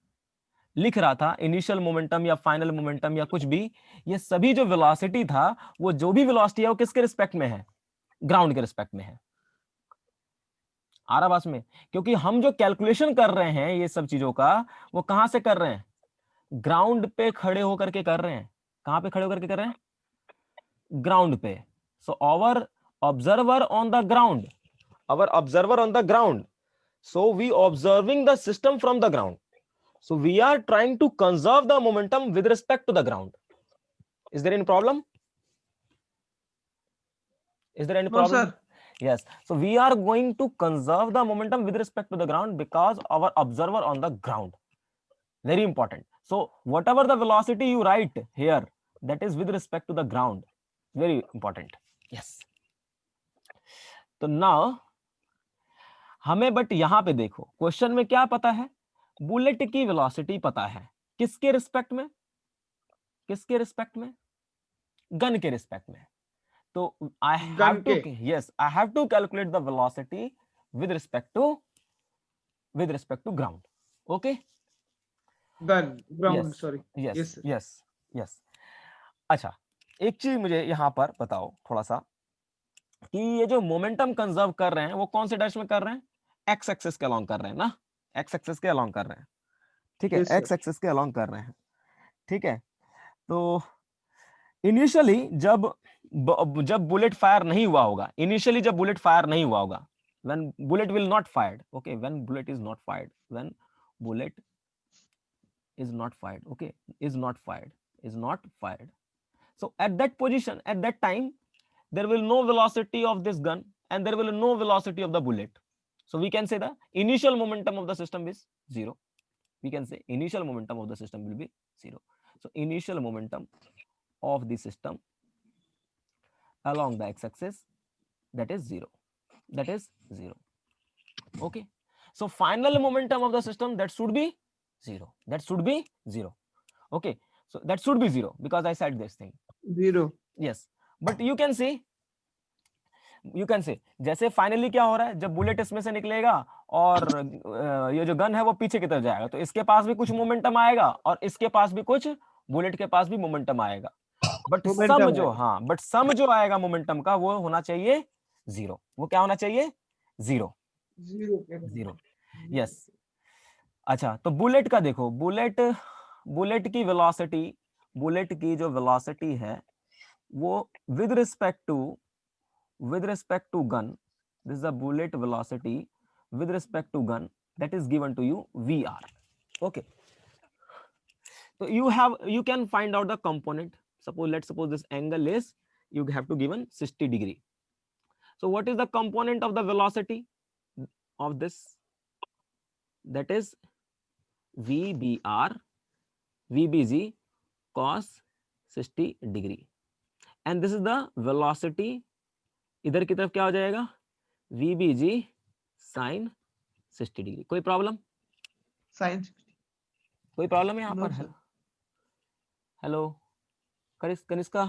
लिख रहा था, इनिशियल मोमेंटम या फाइनल मोमेंटम या कुछ भी, ये सभी जो वेलोसिटी था, वो जो भी वेलोसिटी है वो किसके रिस्पेक्ट में है, ग्राउंड के रिस्पेक्ट में है. आ रहा बात में, क्योंकि हम जो कैलकुलेशन कर रहे हैं ये सब चीजों का, वो कहां से कर रहे हैं, ग्राउंड पे खड़े होकर के कर रहे हैं. कहां पे खड़े होकर के कर रहे हैं, ग्राउंड पे. So our observer on the ground, our observer on the ground, so we observing the system from the ground, so we are trying to conserve the momentum with respect to the ground. Is there any problem? Is there any No, problem? sir. Yes, so we are going to conserve the momentum with respect to the ground because our observer on the ground, very important. So whatever the velocity you write here, that is with respect to the ground, very important. Yes, तो now हमें बट यहां पे देखो, क्वेश्चन में क्या पता है, बुलेट की वेलोसिटी पता है, किसके रिस्पेक्ट में, किसके रिस्पेक्ट में, गन के रिस्पेक्ट में. तो I have to, yes, I have to calculate the velocity with respect to ground. Okay, ground, sorry. Yes yes yes. अच्छा, एक चीज मुझे यहां पर बताओ थोड़ा सा, कि ये जो मोमेंटम कंजर्व कर रहे हैं वो कौन से डायरेक्शन में कर रहे हैं, एक्स एक्सिस के अलोंग कर रहे हैं ना, एक्स एक्सिस के अलोंग कर रहे हैं, ठीक है, एक्स एक्सिस के अलोंग कर रहे हैं, ठीक है. तो इनिशियली जब बुलेट फायर नहीं हुआ होगा, इनिशियली जब बुलेट फायर नहीं हुआ होगा, when bullet will not fired, okay, when bullet is not fired, when bullet is not fired, okay, is not fired, so at that position, at that time, there will no velocity of this gun and there will no velocity of the bullet. So we can say the initial momentum of the system is 0. We can say initial momentum of the system will be 0. So initial momentum of the system along the x-axis, that is 0. That is 0. Okay. So final momentum of the system, that should be 0. That should be 0. Okay. So that should be 0 because I said this thing. 0. Yes. But you can say जैसे फाइनली क्या हो रहा है, जब बुलेट इसमें से निकलेगा और ये जो गन है वो पीछे की तरफ जाएगा, तो इसके पास भी कुछ मोमेंटम आएगा और इसके पास भी कुछ, बुलेट के पास भी मोमेंटम आएगा. बट सम जो, हाँ, बट सम जो आएगा मोमेंटम का, वो होना चाहिए 0. वो क्या होना चाहिए, 0. यस. अच्छा, तो बुलेट का देखो, बुलेट की वेलोसिटी, बुलेट की जो वेलोसिटी है वो with respect to gun, this is the bullet velocity with respect to gun, that is given to you vr. Okay, so you can find out the component. Let's suppose this angle is, you have to given 60 degree. So what is the component of the velocity of this, that is vbr, vbg cos 60 degree, and this is the velocity, इधर की तरफ क्या हो जाएगा, VBG sin 60 डिग्री. कोई प्रॉब्लम, कोई प्रॉब्लम है यहाँ पर? Hello Kanishka?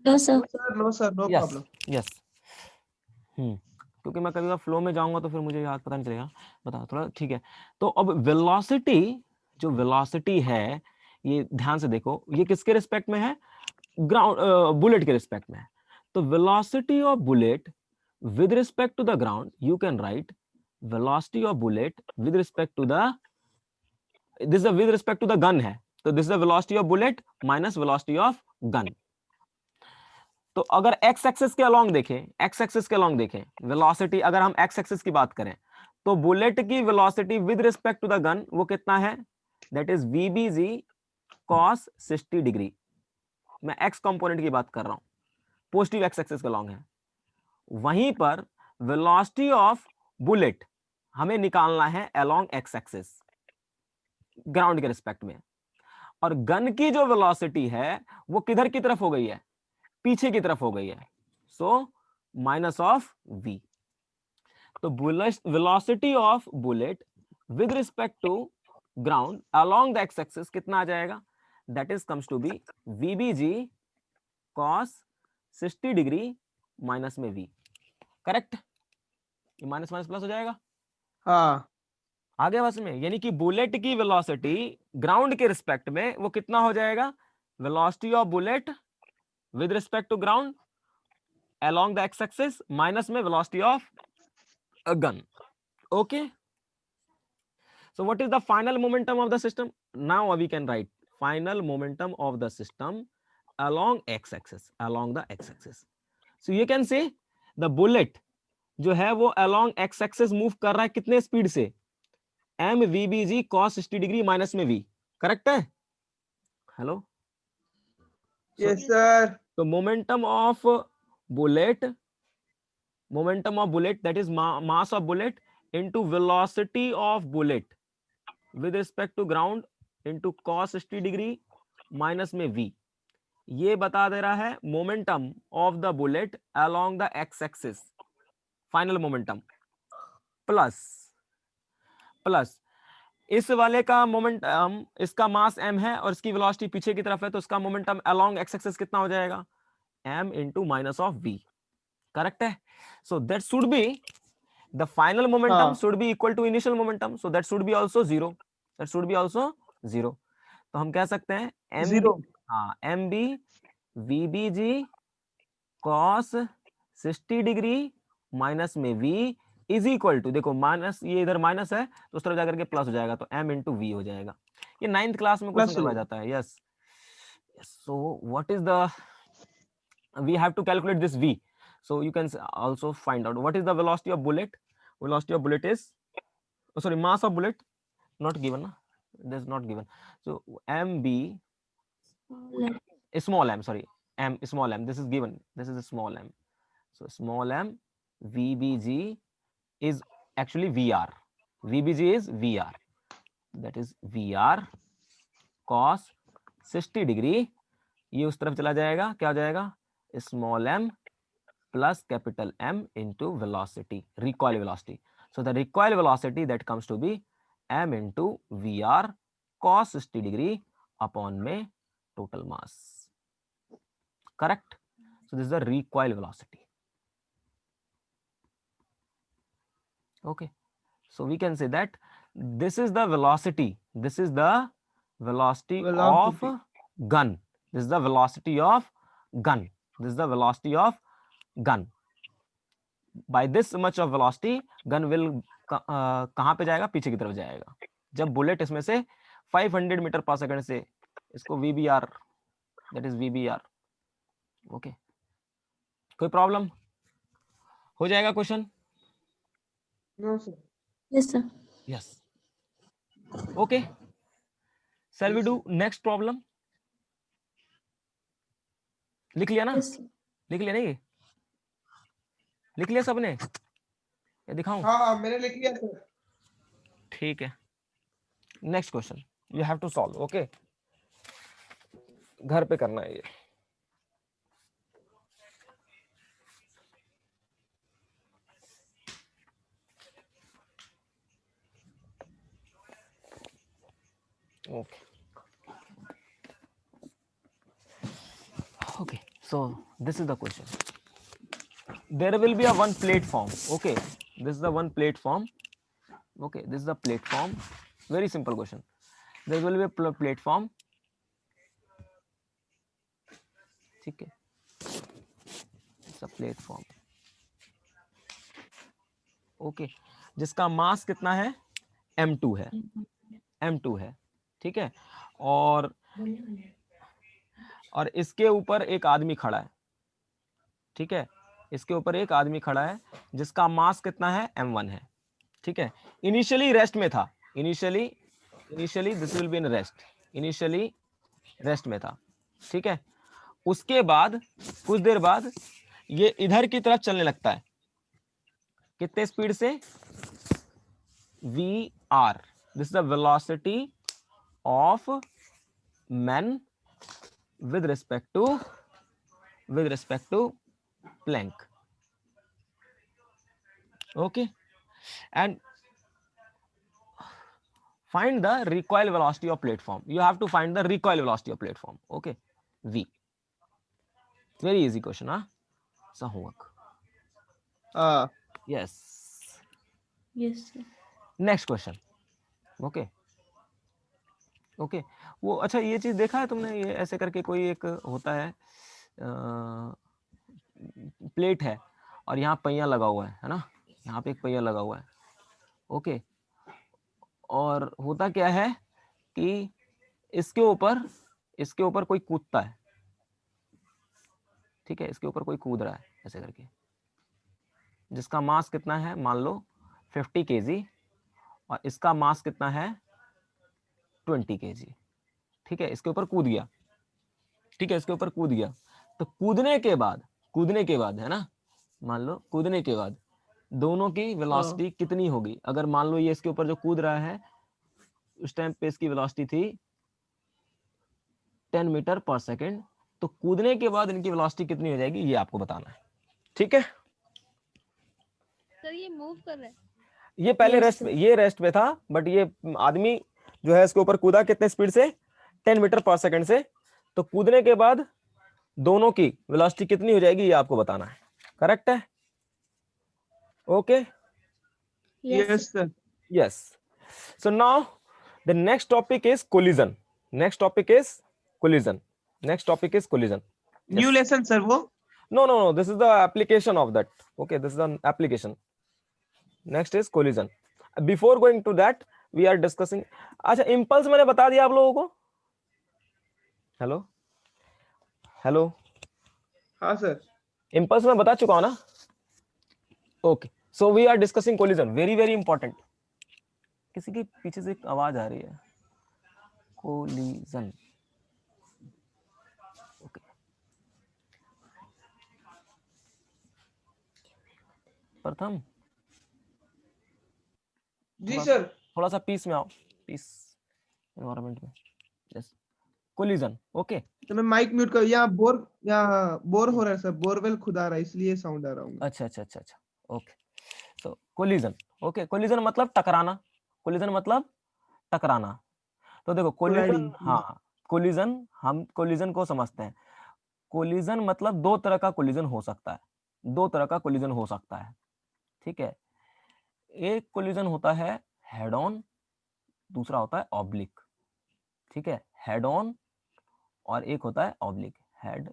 No sir. No sir, no problem. Yes. क्योंकि मैं कभी बार फ्लो में जाऊंगा तो फिर मुझे याद पता नहीं चलेगा, बताओ थोड़ा. ठीक है, तो अब वेलोसिटी, जो वेलोसिटी है, ये ध्यान से देखो, ये किसके रिस्पेक्ट में है, ग्राउंड, बुलेट के रिस्पेक्ट में है. तो velocity of bullet with respect to the ground, you can write velocity of bullet with respect to the this is with respect to the gun है, तो this is the velocity of bullet minus velocity of gun. तो अगर एक्स एक्सिस के अलोंग देखें, एक्स एक्सिस के अलोंग देखें वेलोसिटी, अगर हम एक्स एक्सिस की बात करें तो बुलेट की velocity with respect to the gun वो कितना है, that is VBG cos 60 degree. मैं एक्स कंपोनेंट की बात कर रहा हूं, पॉजिटिव एक्स एक्सिस के अलोंग है। वहीं पर वेलोसिटी ऑफ बुलेट हमें निकालना है अलोंग एक्स एक्सिस, ग्राउंड के रिस्पेक्ट में। और गन की जो वेलोसिटी है वो किधर की तरफ हो गई है, पीछे की तरफ हो गई है, सो माइनस ऑफ v। तो velocity of bullet with respect to ground along the X axis कितना आ जाएगा, that is comes to be vbg cos 60 degree minus में v। करेक्ट, ये माइनस माइनस प्लस हो जाएगा, हाँ आगे बस में, यानी कि बुलेट की वेलोसिटी ग्राउंड के रिस्पेक्ट में वो कितना हो जाएगा, velocity of bullet with respect to ground along the x axis minus में velocity of a gun. Okay, so what is the final momentum of the system? Now we can write final momentum of the system along x axis, along the x axis. So you can say the bullet जो है वो along x axis move कर रहा है कितने स्पीड से, m vbg cos 60 degree minus में v। करेक्ट है? Hello, yes sir. तो momentum of bullet that is mass of bullet into velocity of bullet with respect to ground into cos 60 degree minus में v, ये बता दे रहा है momentum of the bullet along the X axis, final momentum plus इस वाले का मोमेंटम, इसका मास m है और इसकी वेलोसिटी पीछे की तरफ है, तो इसका मोमेंटम अलोंग एक्स एक्सिस कितना हो जाएगा, m into minus of v। Correct है? So that should be the final momentum हाँ should be equal to initial momentum, so that should be also zero, that should be also zero। तो हम कह सकते हैं mb, जीरो। हाँ mb vbg cos 60 degree minus में v इज इक्वल टू, देखो माइनस, ये इधर माइनस है तो उस तरफ जाकर के प्लस हो जाएगा, तो m इंटू वी हो जाएगा। ये 9th क्लास में क्वेश्चन प्लस करवाया जाता है। Yes, so what is the, we have to calculate this v, so you can also find out what is the velocity of bullet. Velocity of bullet is, oh, sorry, mass of bullet not given, this is not given, so mb small m, sorry, m small m, this is given, this is a small m, so small m vbg is actually vr, vbg is vr, that is vr cos 60 degree, ये उस तरफ चला जाएगा, क्या हो जाएगा, small m plus capital M into velocity, recoil velocity. So the recoil velocity that comes to be m into Vr cos 60 degree upon में total mass. Correct? So this is the recoil velocity. Okay. So we can say that this is the velocity. This is the velocity of gun. This is the velocity of gun. This is the velocity of gun. By this much of velocity, gun will कहां पे जाएगा, पीछे की तरफ जाएगा। जब बुलेट इसमें से 500 मीटर पर सेकंड से, इसको VBR, that is VBR। Okay, कोई प्रॉब्लम? हो जाएगा question? No sir. Yes sir. Yes, okay, shall we do next problem? लिख लिया ना? यस लिख लिया नहीं? लिख लिया सबने? ये दिखाऊं? हाँ हाँ मैंने लिख लिया सर। ठीक है, next question you have to solve. Okay, घर पे करना है ये। Okay. Okay, so this is the question. There will be a one platform. Okay, this is the one platform. Okay, this is the platform. Very simple question. There will be a platform. ठीक है, it's a platform. Okay, जिसका मास कितना है, m2 है, m2 है। ठीक है, और इसके ऊपर एक आदमी खड़ा है, ठीक है, इसके ऊपर एक आदमी खड़ा है जिसका मास कितना है, m1 है, ठीक है। इनिशियली रेस्ट में था, initially this will be in rest, initially rest में था, ठीक है। उसके बाद कुछ देर बाद ये इधर की तरफ चलने लगता है, कितने स्पीड से, v(r), this is the velocity of man with respect to Planck, okay, and find the recoil velocity of platform. You have to find the recoil velocity of platform, okay, v. Very easy question, huh? Some homework. Yes. Yes, sir. Next question, okay. Okay वो अच्छा ये चीज देखा है तुमने, ये ऐसे करके कोई एक होता है, प्लेट है और यहाँ पहिया लगा हुआ है ना, यहाँ पे एक पहिया लगा हुआ है, ओके, और होता क्या है कि इसके ऊपर कोई कूदता है, ठीक है, इसके ऊपर कोई कूद रहा है ऐसे करके, जिसका मास कितना है, मान लो 50 kg, और इसका मास कितना है 20 kg, ठीक है, इसके ऊपर कूद गया, ठीक है, इसके ऊपर कूद गया, तो कूदने के बाद है ना, मान लो कूदने के बाद दोनों की वेलोसिटी कितनी होगी, अगर मान लो ये इसके ऊपर जो कूद रहा है उस टाइम पे इसकी वेलोसिटी थी 10 मीटर पर सेकेंड, तो कूदने के बाद इनकी वेलोसिटी कितनी हो जाएगी ये आपको बताना है, ठीक है। सर ये मूव कर रहा है, ये पहले Yes, sir. ये रेस्ट पे था, बट ये आदमी जो है इसके ऊपर कूदा कितने स्पीड से, 10 मीटर पर सेकेंड से, तो कूदने के बाद दोनों की वेलोसिटी कितनी हो जाएगी ये आपको बताना है, करेक्ट है, okay, Yes, Yes, sir. sir. yes. So now the next topic is collision. Next topic is collision. New Yes. lesson, sir. वो No. This is the application of that. Okay, this is an application. Next is collision. Before going to that, we are discussing. अच्छा, impulse मैंने बता दिया आप लोगों को. Hello. हाँ sir. Impulse मैं बता चुका हूँ ना. Okay. So we are discussing collision. Very important. किसी के पीछे से एक आवाज आ रही है. Collision. Okay. प्रथम जी sir. थोड़ा सा पीस में आओ, पीस एनवायरनमेंट में, यस, कोलिजन, ओके, तो मैं माइक म्यूट कर, यहाँ बोर हो रहा है सर, बोरवेल खुदा रहा है इसलिए साउंड आ रहा हूँ. अच्छा, ओके, तो कोलिजन, ओके, कोलिजन मतलब टकराना, तो देखो कोलिजन, Colliding. हाँ, कोलिजन, हम कोलिजन को समझते हैं, कोलिजन मतलब दो तरह का कोलिजन हो सकता है, ठीक है, एक कोलिजन होता है हेड ऑन, दूसरा होता है ऑब्लिक, ठीक है, हेड ऑन और एक होता है ऑब्लिक, हेड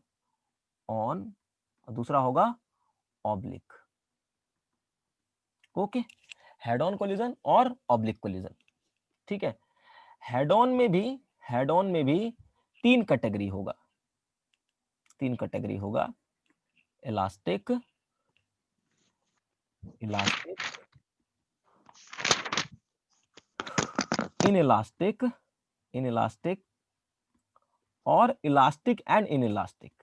ऑन और दूसरा होगा oblique, okay, head on collision और ऑब्लिक कोलिजन, ठीक है। हेड ऑन में भी तीन कैटेगरी होगा, इलास्टिक, इनइलास्टिक और इलास्टिक एंड इनइलास्टिक,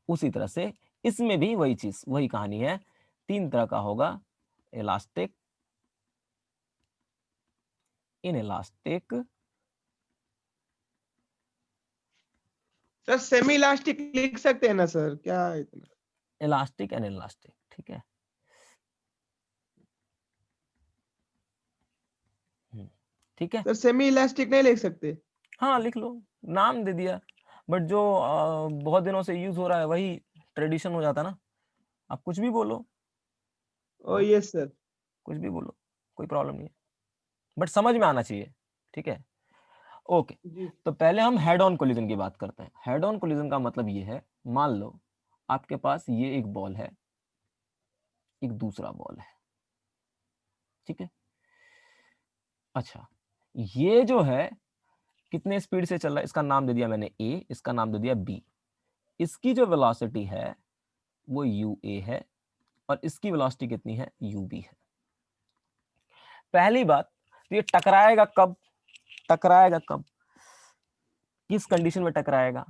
उसी तरह से इसमें भी वही कहानी है, तीन तरह का होगा, elastic, inelastic, sir semi elastic लिख सकते हैं ना सर, क्या इतना. इलास्टिक एंड इलास्टिक, ठीक है, ठीक है, सर सेमी इलास्टिक नहीं लिख सकते. हाँ लिख लो, नाम दे दिया, बट जो बहुत दिनों से यूज हो रहा है वही ट्रेडिशन हो जाता ना, आप कुछ भी बोलो, ओ यस सर. कुछ भी बोलो, कोई प्रॉब्लम नहीं है, बट समझ में आना चाहिए, ठीक है, ओके। जी. तो पहले हम हेड ऑन कोलिजन की बात करते हैं। हेड ऑन कोलिजन का मतलब ये है, मान लो आपके पास ये एक बॉल है, एक दूसरा बॉल है, ठीक है। अच्छा, ये जो है कितने स्पीड से चल रहा है, इसका नाम दे दिया मैंने ए, इसका नाम दे दिया बी। इसकी जो वेलोसिटी है वो UA है और इसकी वेलोसिटी कितनी है, UB है। पहली बात तो ये टकराएगा कब, टकराएगा कब, किस कंडीशन में टकराएगा,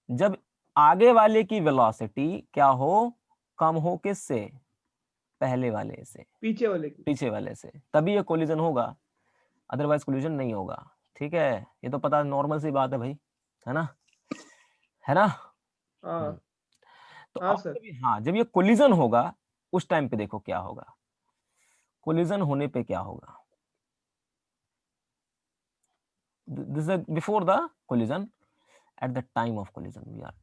जब आगे वाले की वेलोसिटी क्या हो, कम हो किससे, पहले वाले से, पीछे वाले की। पीछे वाले से, तभी ये कोलिजन होगा, अदरवाइज कोलिजन नहीं होगा। ठीक है, ये तो पता नॉर्मल सी बात है भाई, है ना, है ना। हाँ तो हाँ अब सर। हाँ, जब ये कोलिजन होगा उस टाइम पे देखो क्या होगा, कोलिजन होने पे क्या होगा, this is before the collision, at the time of collision we are,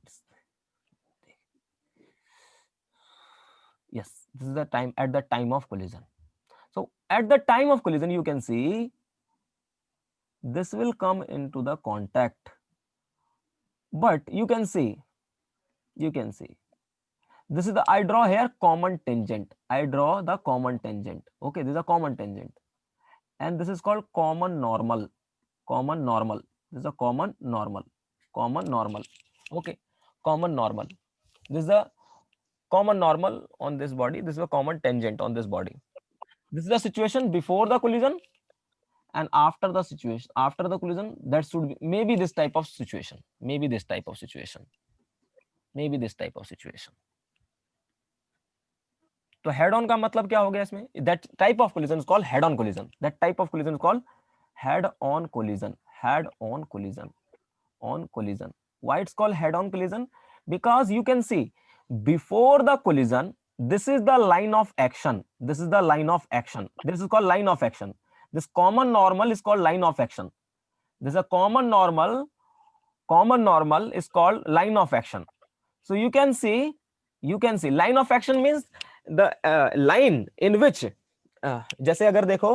yes, this is the time, at the time of collision. So at the time of collision you can see this will come into the contact, but you can see this is the, I draw here common tangent, I draw the common tangent, okay, this is a common tangent, and this is called common normal, common normal, this is a common normal, common normal, okay, common normal, this is the common normal on this body, this is a common tangent on this body. This is the situation before the collision, and after the situation, after the collision, that should be maybe this type of situation, maybe this type of situation, maybe this type of situation. तो हेड ऑन का मतलब क्या हो गया इसमें, that type of collision is called head on collision, that type of collision is called head on collision, head on collision, on collision. Why it's called head on collision? Because you can see before the collision, this is the line of action, this is the line of action, this is called line of action, this common normal is called line of action, this is a common normal, common normal is called line of action. So you can see line of action means the line in which जैसे अगर देखो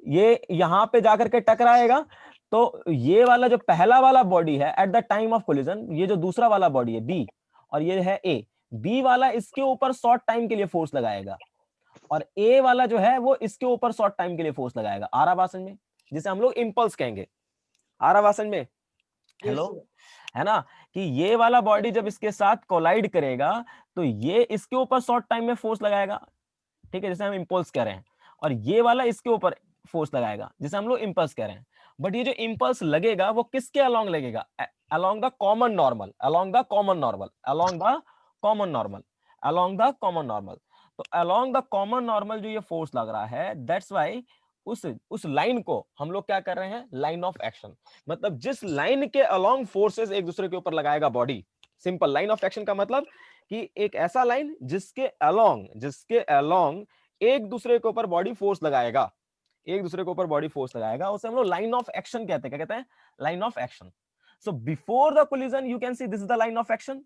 ये यहां पे जाकर के टकराएगा, तो ये वाला जो पहला वाला बॉडी है at the time of collision, ये जो दूसरा वाला बॉडी है बी और ये है ए, बी वाला इसके ऊपर शॉर्ट टाइम के लिए फोर्स लगाएगा और ए वाला जो है वो इसके ऊपर शॉर्ट टाइम के लिए फोर्स लगाएगा, आरावासन में, जिसे हम लोग इंपल्स कहेंगे, आरावासन में, हेलो, है ना, कि ये वाला बॉडी जब इसके साथ कोलाइड करेगा तो ये इसके ऊपर शॉर्ट टाइम में फोर्स लगाएगा, ठीक है, जैसे हम इंपल्स कह रहे हैं, और ये वाला इसके ऊपर फोर्स लगाएगा जिसे हम लोग इंपल्स कह रहे हैं। बट ये जो इंपल्स लगेगा वो किसके अलोंग लगेगा, along the common normal, along the common normal, along the common normal, along the common normal. तो अलोंग द कॉमन नॉर्मल जो ये फोर्स लग रहा है, दैट्स व्हाई उस लाइन को हम लोग क्या कर रहे हैं, लाइन ऑफ एक्शन, मतलब जिस लाइन के अलोंग फोर्सेस एक दूसरे के ऊपर लगाएगा body, simple line of action का मतलब कि एक ऐसा लाइन जिसके अलोंग एक दूसरे के ऊपर बॉडी फोर्स लगाएगा, एक दूसरे के ऊपर बॉडी फोर्स लगाएगा, उसे हम लोग लाइन ऑफ एक्शन कहते हैं, क्या कहते हैं, line of action. So before the collision you can see this is the line of action,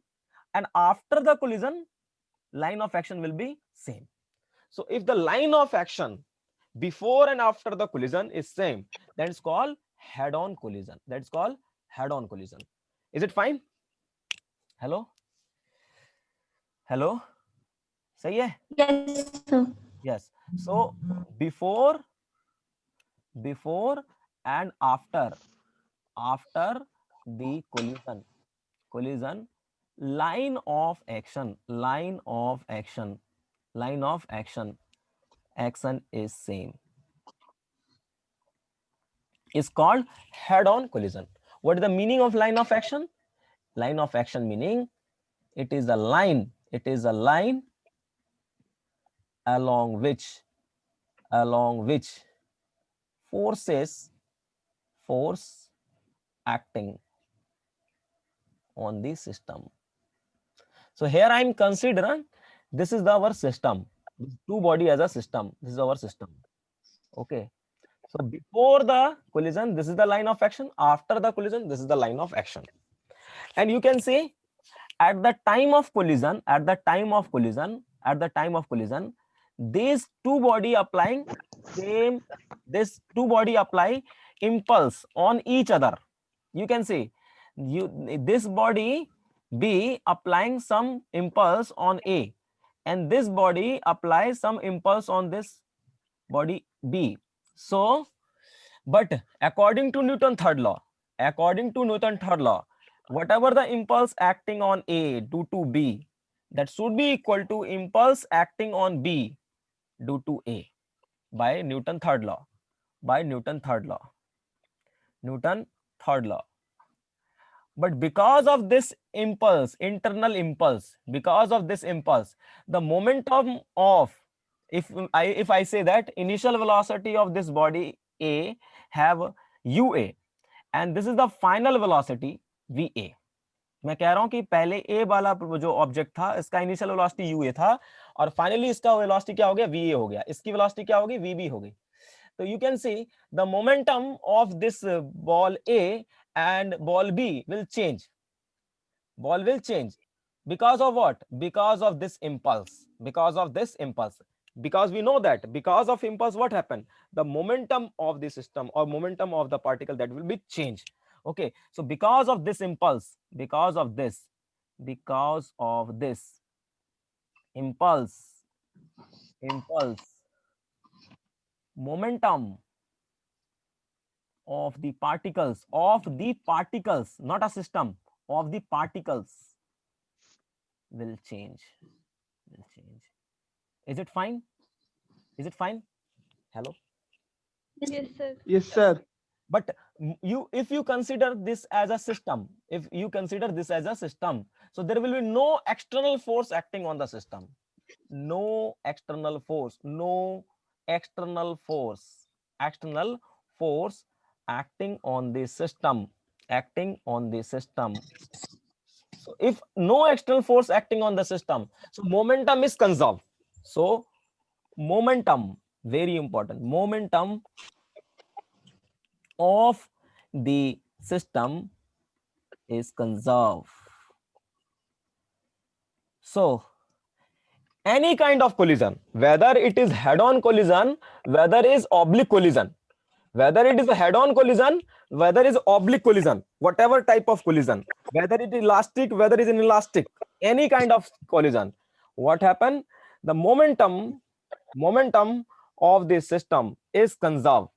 and after the collision line of action will be same. So if the line of action before and after the collision is same, that is called head on collision, that's called head on collision. Is it fine? Hello, hello, सही है, Yes, sir. yes. So before and after the collision, line of action is same, is called head on collision. What is the meaning of line of action? Line of action meaning it is a line along which force acting on the system. So here I am considering this is our system, two body as a system, this is our system, okay. So before the collision this is the line of action, after the collision this is the line of action, and you can see at the time of collision these two body apply impulse on each other. You can see this body B applying some impulse on A, and this body applies some impulse on this body B. So, but according to Newton's third law, whatever the impulse acting on A due to B, that should be equal to impulse acting on B due to A by Newton's third law. Newton's third law. But because of this impulse, internal impulse, the momentum of, if I say that initial velocity of this body A have UA and this is the final velocity VA. मैं कह रहा हूं कि पहले A वाला जो ऑब्जेक्ट था इसका इनिशियल वेलोसिटी UA था और फाइनली इसका वेलोसिटी क्या हो गया, VA हो गया. इसकी वेलोसिटी क्या होगी, VB हो गई. So you can see the momentum of this ball A and ball B will change. Because of what? Because of this impulse. Because we know that because of impulse, what happened? The momentum of the system or momentum of the particle, that will be changed. Okay. So because of this impulse, momentum of the particles, not a system, of the particles will change. Is it fine? Hello? Yes, sir. Yes, sir. But if you consider this as a system, so there will be no external force acting on the system. No external force acting on the system. So if no external force acting on the system, so momentum is conserved. So momentum, very important, momentum of the system is conserved. So any kind of collision, whether it is head-on collision, whether it is oblique collision, whether it is a head-on collision, whether it is oblique collision, whatever type of collision, whether it is elastic, whether it is inelastic, any kind of collision, what happened? The momentum of the system is conserved.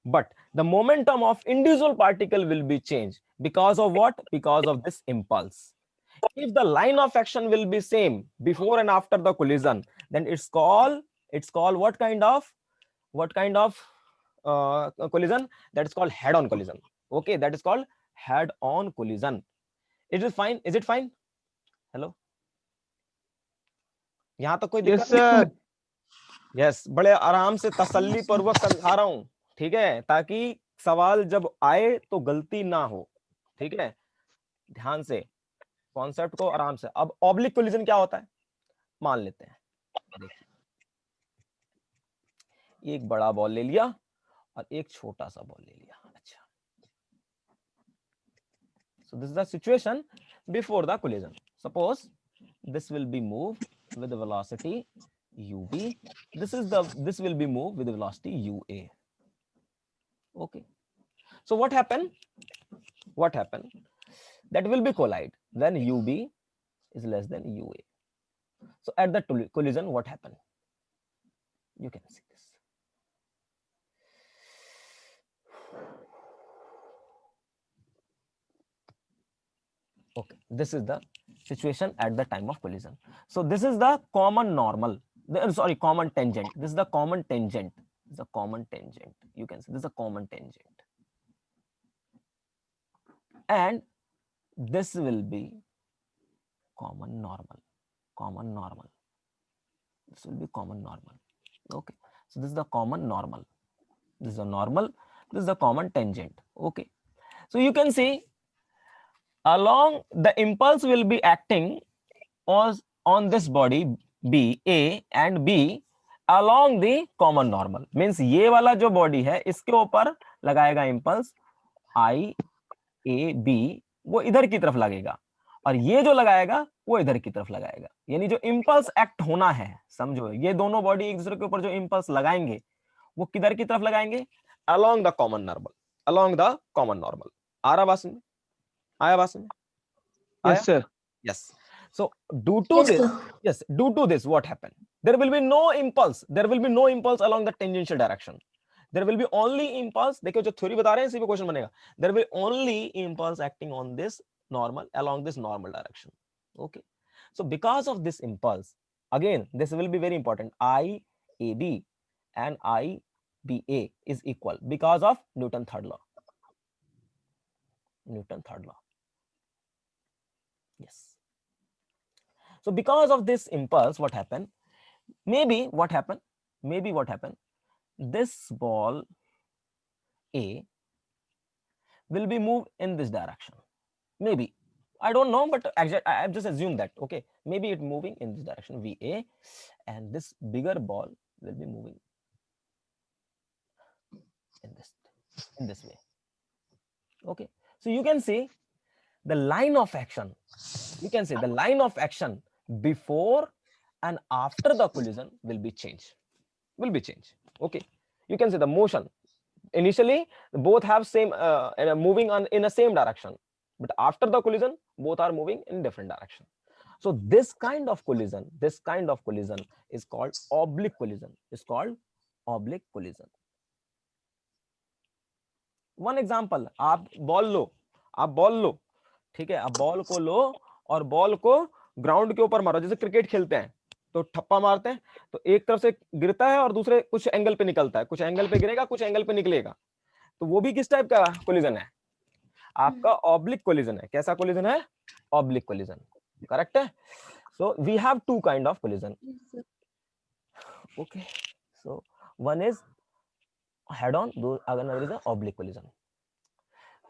But the momentum of individual particle will be changed. Because of what? Because of this impulse. If the line of action will be same before and after the collision, then it's called what kind of collision? That is called head-on collision. Okay, that is called head-on collision. Is it fine? Hello? यहाँ तक कोई Yes, दिक्कत? sir. यस, बड़े आराम से तसल्ली पूर्वक समझा रहा हूं, ठीक है, ताकि सवाल जब आए तो गलती ना हो. ठीक है, ध्यान से कॉन्सेप्ट को आराम से. अब ऑब्लिक कोलिजन क्या होता है मान लेते हैं. देखिए, एक बड़ा बॉल ले लिया और एक छोटा सा बॉल ले लिया. अच्छा, so this is the situation before the collision. Suppose this will be moved with the velocity UB. This will be moved with the velocity UA. Okay. So what happened? That will be collide when UB is less than UA. So at the collision, what happened? You can see this. Okay, this is the situation at the time of collision. So this is the common normal. Common tangent. This is the common tangent. You can see this is a common tangent. And this will be common normal. This will be common normal. Okay. So this is the common normal. This is a normal. This is the common tangent. Okay. So you can see along the impulse will be acting on this body B, A and B along the common normal. Means ये वाला जो body है इसके ऊपर लगाएगा impulse I, A, B, वो इधर की तरफ लगेगा और ये जो लगाएगा वो इधर की तरफ लगाएगा. यानी जो impulse act होना है, समझो, ये दोनों body एक दूसरे के ऊपर जो impulse लगाएंगे वो किधर की तरफ लगाएंगे? Along the common normal. आ रहा बात में? आया बात में? Yes, sir. Yes. So due to Yes, this, sir. yes, due to this, what happened? There will be no impulse. There will be no impulse along the tangential direction. There will be only impulse. देखो जो थ्योरी बता रहे हैं इसी पे क्वेश्चन बनेगा. There will only impulse acting on this normal along this normal direction. Okay. So because of this impulse, again this will be very important. IAB and IBA is equal because of Newton third law. Newton third law. Yes. So because of this impulse, what happened? Maybe what happened? This ball A will be moved in this direction. Maybe. I don't know, but I've just assumed that. Okay. Maybe it moving in this direction, VA, and this bigger ball will be moving in this way. Okay. So you can see the line of action. You can say the line of action before and after the collision will be changed. Okay. You can say the motion. Initially, both have same moving in the same direction, but after the collision, both are moving in different direction. So this kind of collision is called oblique collision. One example, आप बॉल लो, ठीक है, आप बॉल को लो और बॉल को ग्राउंड के ऊपर मारो. जैसे क्रिकेट खेलते हैं तो ठप्पा मारते हैं, तो एक तरफ से गिरता है और दूसरे कुछ एंगल पे निकलता है, कुछ एंगल पे गिरेगा, कुछ एंगल पे निकलेगा. तो वो भी किस टाइप का कोलिजन है? आपका ऑब्लिक कोलिजन है. कैसा कोलिजन है? Oblique collision. करेक्ट है. So we have two kind of collision. Okay. So one is head on, another is an oblique collision.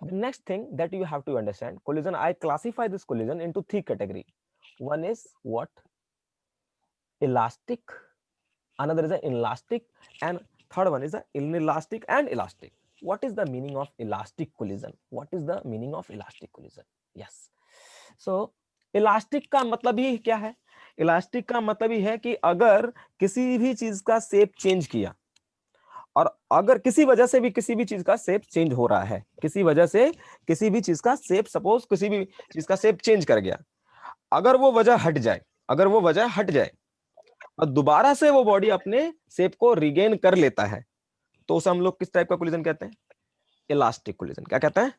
The next thing that you have to understand, collision, I classify this collision into three category. One is what? Elastic, another is an inelastic, and third one is an inelastic and elastic. What is the meaning of elastic collision? Yes. So elastic का मतलब ही क्या है? elastic का मतलब ही है कि अगर किसी भी चीज का शेप चेंज किया और अगर किसी वजह से भी किसी भी चीज का शेप चेंज हो रहा है, किसी वजह से किसी भी चीज का शेप, सपोज किसी भी चीज का शेप चेंज कर गया, अगर वो वजह हट जाए और दोबारा से वो बॉडी अपने शेप को रिगेन कर लेता है, तो उसे हम लोग किस टाइप का कोलिजन कहते हैं? Elastic collision. क्या कहते हैं?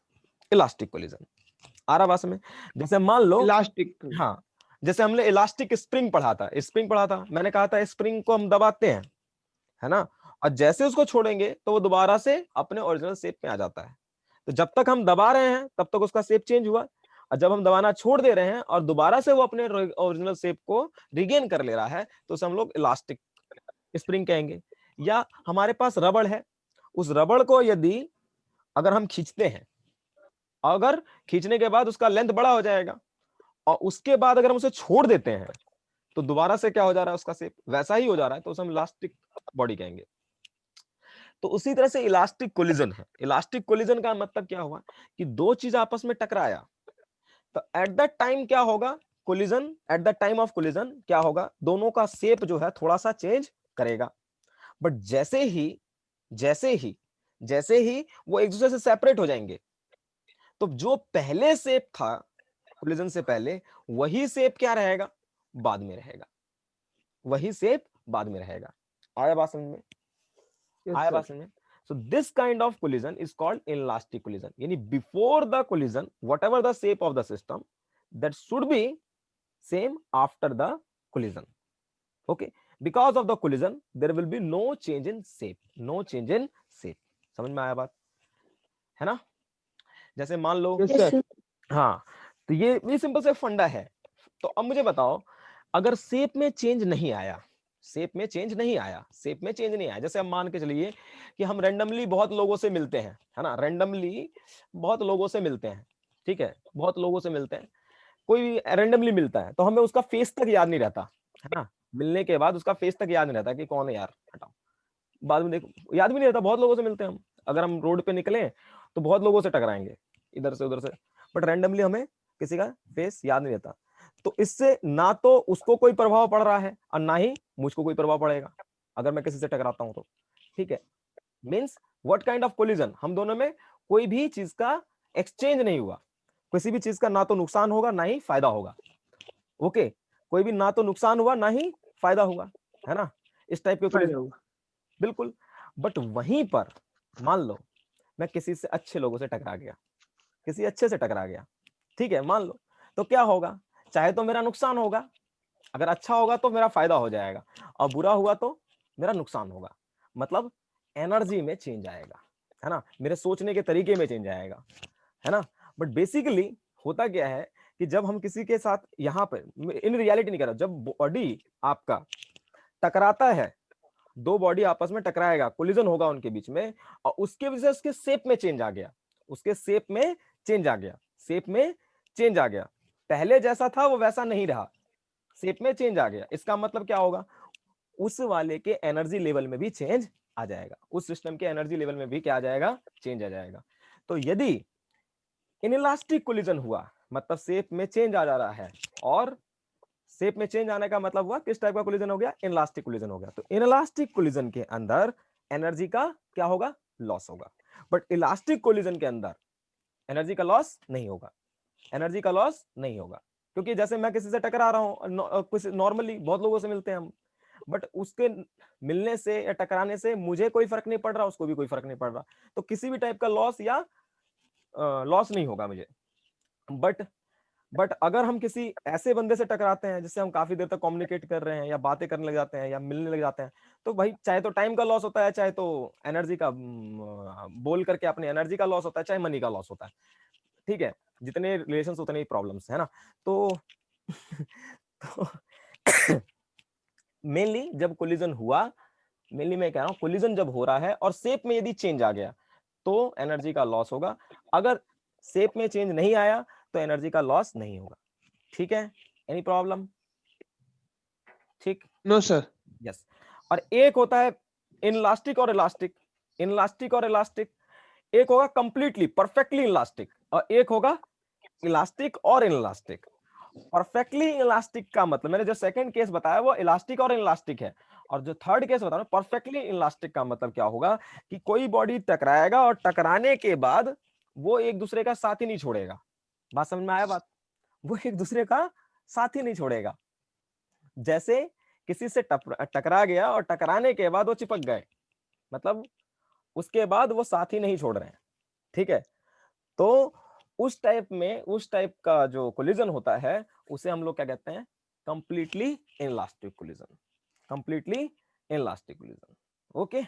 Elastic collision. आ रहा बात में? जैसे मान लो इलास्टिक. हाँ, जैसे हमने इलास्टिक स्प्रिंग पढ़ा था. मैंने कहा था स्प्रिंग को हम दबाते हैं, है ना, और जैसे उसको छोड़ेंगे तो वो दोबारा से अपने ओरिजिनल शेप में आ जाता है. तो जब तक हम दबा रहे हैं तब तक उसका शेप चेंज हुआ, और जब हम दबाना छोड़ दे रहे हैं और दोबारा से वो अपने ओरिजिनल शेप को रिगेन कर ले रहा है, तो उसे हम लोग इलास्टिक स्प्रिंग कहेंगे. या हमारे पास रबड़ है, उस रबड़ को यदि अगर हम खींचते हैं, अगर खींचने के बाद उसका लेंथ बड़ा हो जाएगा और उसके बाद अगर हम उसे छोड़ देते हैं तो दोबारा से क्या हो जा रहा है? उसका शेप वैसा ही हो जा रहा है, तो उसे हम इलास्टिक बॉडी कहेंगे. तो उसी तरह से इलास्टिक कोलिजन है. इलास्टिक कोलिजन का मतलब क्या हुआ कि दो चीज आपस में टकराया, तो एट द टाइम क्या होगा? Collision, at the time of collision क्या होगा? दोनों का शेप जो है थोड़ा सा चेंज करेगा, बट जैसे ही वो एक दूसरे से सेपरेट हो जाएंगे, तो जो पहले शेप था कोलिजन से पहले, वही शेप क्या रहेगा? बाद में रहेगा. आया बात समझ में? So this kind of collision is called inelastic collision. यानी before the collision, whatever the shape of the system, that should be same after the collision. Okay. Because of the collision, there will be no change in shape. समझ में आया बात? है ना? जैसे मान लो, Yes, sir. हाँ, तो ये सिंपल से फंडा है. तो अब मुझे बताओ, अगर शेप में चेंज नहीं आया, जैसे हम मान के चलिए कि हम रेंडमली बहुत लोगों से मिलते हैं, है ना, ठीक है, बहुत लोगों से मिलते हैं, कोई रेंडमली मिलता है, तो हमें उसका फेस तक याद नहीं रहता, है ना, मिलने के बाद उसका फेस तक याद नहीं रहता कि कौन है यार, हटाओ, बाद में देखो, याद भी नहीं रहता. बहुत लोगों से मिलते हैं हम, अगर हम रोड पे निकले तो बहुत लोगों से टकराएंगे इधर से उधर से, बट रैंडमली हमें किसी का फेस याद नहीं रहता. तो इससे ना तो उसको कोई प्रभाव पड़ रहा है और ना ही मुझको कोई प्रभाव पड़ेगा अगर मैं किसी से टकराता हूं तो. ठीक है, means what kind of collision? हम दोनों में कोई भी चीज का एक्सचेंज नहीं हुआ, किसी भी चीज का ना तो नुकसान होगा ना ही फायदा होगा. ओके, कोई भी ना तो नुकसान हुआ ना ही फायदा हुआ, है ना, इस टाइप के फायदा collision, होगा। बिल्कुल। बट वहीं पर मान लो मैं किसी से अच्छे लोगों से टकरा गया, किसी अच्छे से टकरा गया, ठीक है, मान लो, तो क्या होगा, चाहे तो मेरा नुकसान होगा, अगर अच्छा होगा तो मेरा फायदा हो जाएगा, और बुरा हुआ तो मेरा नुकसान होगा। मतलब एनर्जी में चेंज आएगा, है ना, मेरे सोचने के तरीके में चेंज आएगा, है ना। बट बेसिकली होता क्या है कि जब हम किसी के साथ यहाँ पे इन रियलिटी नहीं कर रहा, जब बॉडी आपका टकराता है, दो बॉडी आपस में टकराएगा, कोलिजन होगा उनके बीच में, और उसके वजह से उसके शेप में चेंज आ गया, उसके शेप में चेंज आ गया, शेप में चेंज आ गया, पहले जैसा था वो वैसा नहीं रहा, शेप में चेंज आ गया। इसका मतलब क्या होगा, उस वाले के एनर्जी लेवल में भी चेंज आ जाएगा, उस सिस्टम के एनर्जी लेवल में भी क्या आ जाएगा, चेंज आ जाएगा। तो यदि इनइलास्टिक कोलिजन हुआ, मतलब शेप में चेंज आ जा रहा है, और शेप में चेंज आने का मतलब हुआ किस टाइप का कोलिजन हो गया, इनइलास्टिक कोलिजन हो गया। तो इनइलास्टिक कोलिजन के अंदर एनर्जी का क्या होगा, लॉस होगा। बट इलास्टिक कोलिजन के अंदर एनर्जी का लॉस नहीं होगा, एनर्जी का लॉस नहीं होगा, क्योंकि जैसे मैं किसी से टकरा रहा हूं, कुछ नॉर्मली बहुत लोगों से मिलते हैं हम, बट उसके मिलने से या टकराने से मुझे कोई फर्क नहीं पड़ रहा, उसको भी कोई फर्क नहीं पड़ रहा, तो किसी भी टाइप का लॉस या लॉस नहीं होगा मुझे। बट अगर हम किसी ऐसे बंदे से टकराते हैं जिससे हम काफी देर तक कम्युनिकेट कर रहे हैं या बातें करने लग जाते हैं या मिलने लग जाते हैं, तो भाई चाहे तो टाइम का लॉस होता है, चाहे तो एनर्जी का बोल करके अपनी एनर्जी का लॉस होता है, चाहे मनी का लॉस होता है, ठीक है, जितने रिलेशंस उतने ही प्रॉब्लम्स, है ना। तो तो मेनली जब कोलिजन हुआ, मेनली मैं कह रहा हूं कोलिजन जब हो रहा है और शेप में यदि चेंज आ गया तो एनर्जी का लॉस होगा, अगर शेप में चेंज नहीं आया तो एनर्जी का लॉस नहीं होगा, ठीक है। एनी प्रॉब्लम, ठीक, नो सर। यस। और एक होता है इनलास्टिक और इलास्टिक, इनलास्टिक और इलास्टिक, एक होगा कंप्लीटली परफेक्टली इलास्टिक और एक होगा इलास्टिक और इनलास्टिक। परफेक्टली इलास्टिक का मतलब मैंने जो सेकंड केस बताया वो इलास्टिक और इनलास्टिक है, और जो थर्ड केस बता रहा हूं परफेक्टली इलास्टिक का मतलब क्या होगा कि कोई बॉडी टकराएगा और टकराने के बाद वो एक दूसरे का साथ ही नहीं छोड़ेगा। बात समझ में आया बात, वो एक दूसरे का साथ ही नहीं छोड़ेगा। जैसे किसी से टकरा गया और टकराने के बाद वो चिपक गए, मतलब उसके बाद वो साथ ही नहीं छोड़ रहे हैं, ठीक है। तो उस टाइप में, उस टाइप का जो कोलिजन होता है उसे हम लोग क्या कहते हैं, completely inelastic collision, completely inelastic collision. Okay,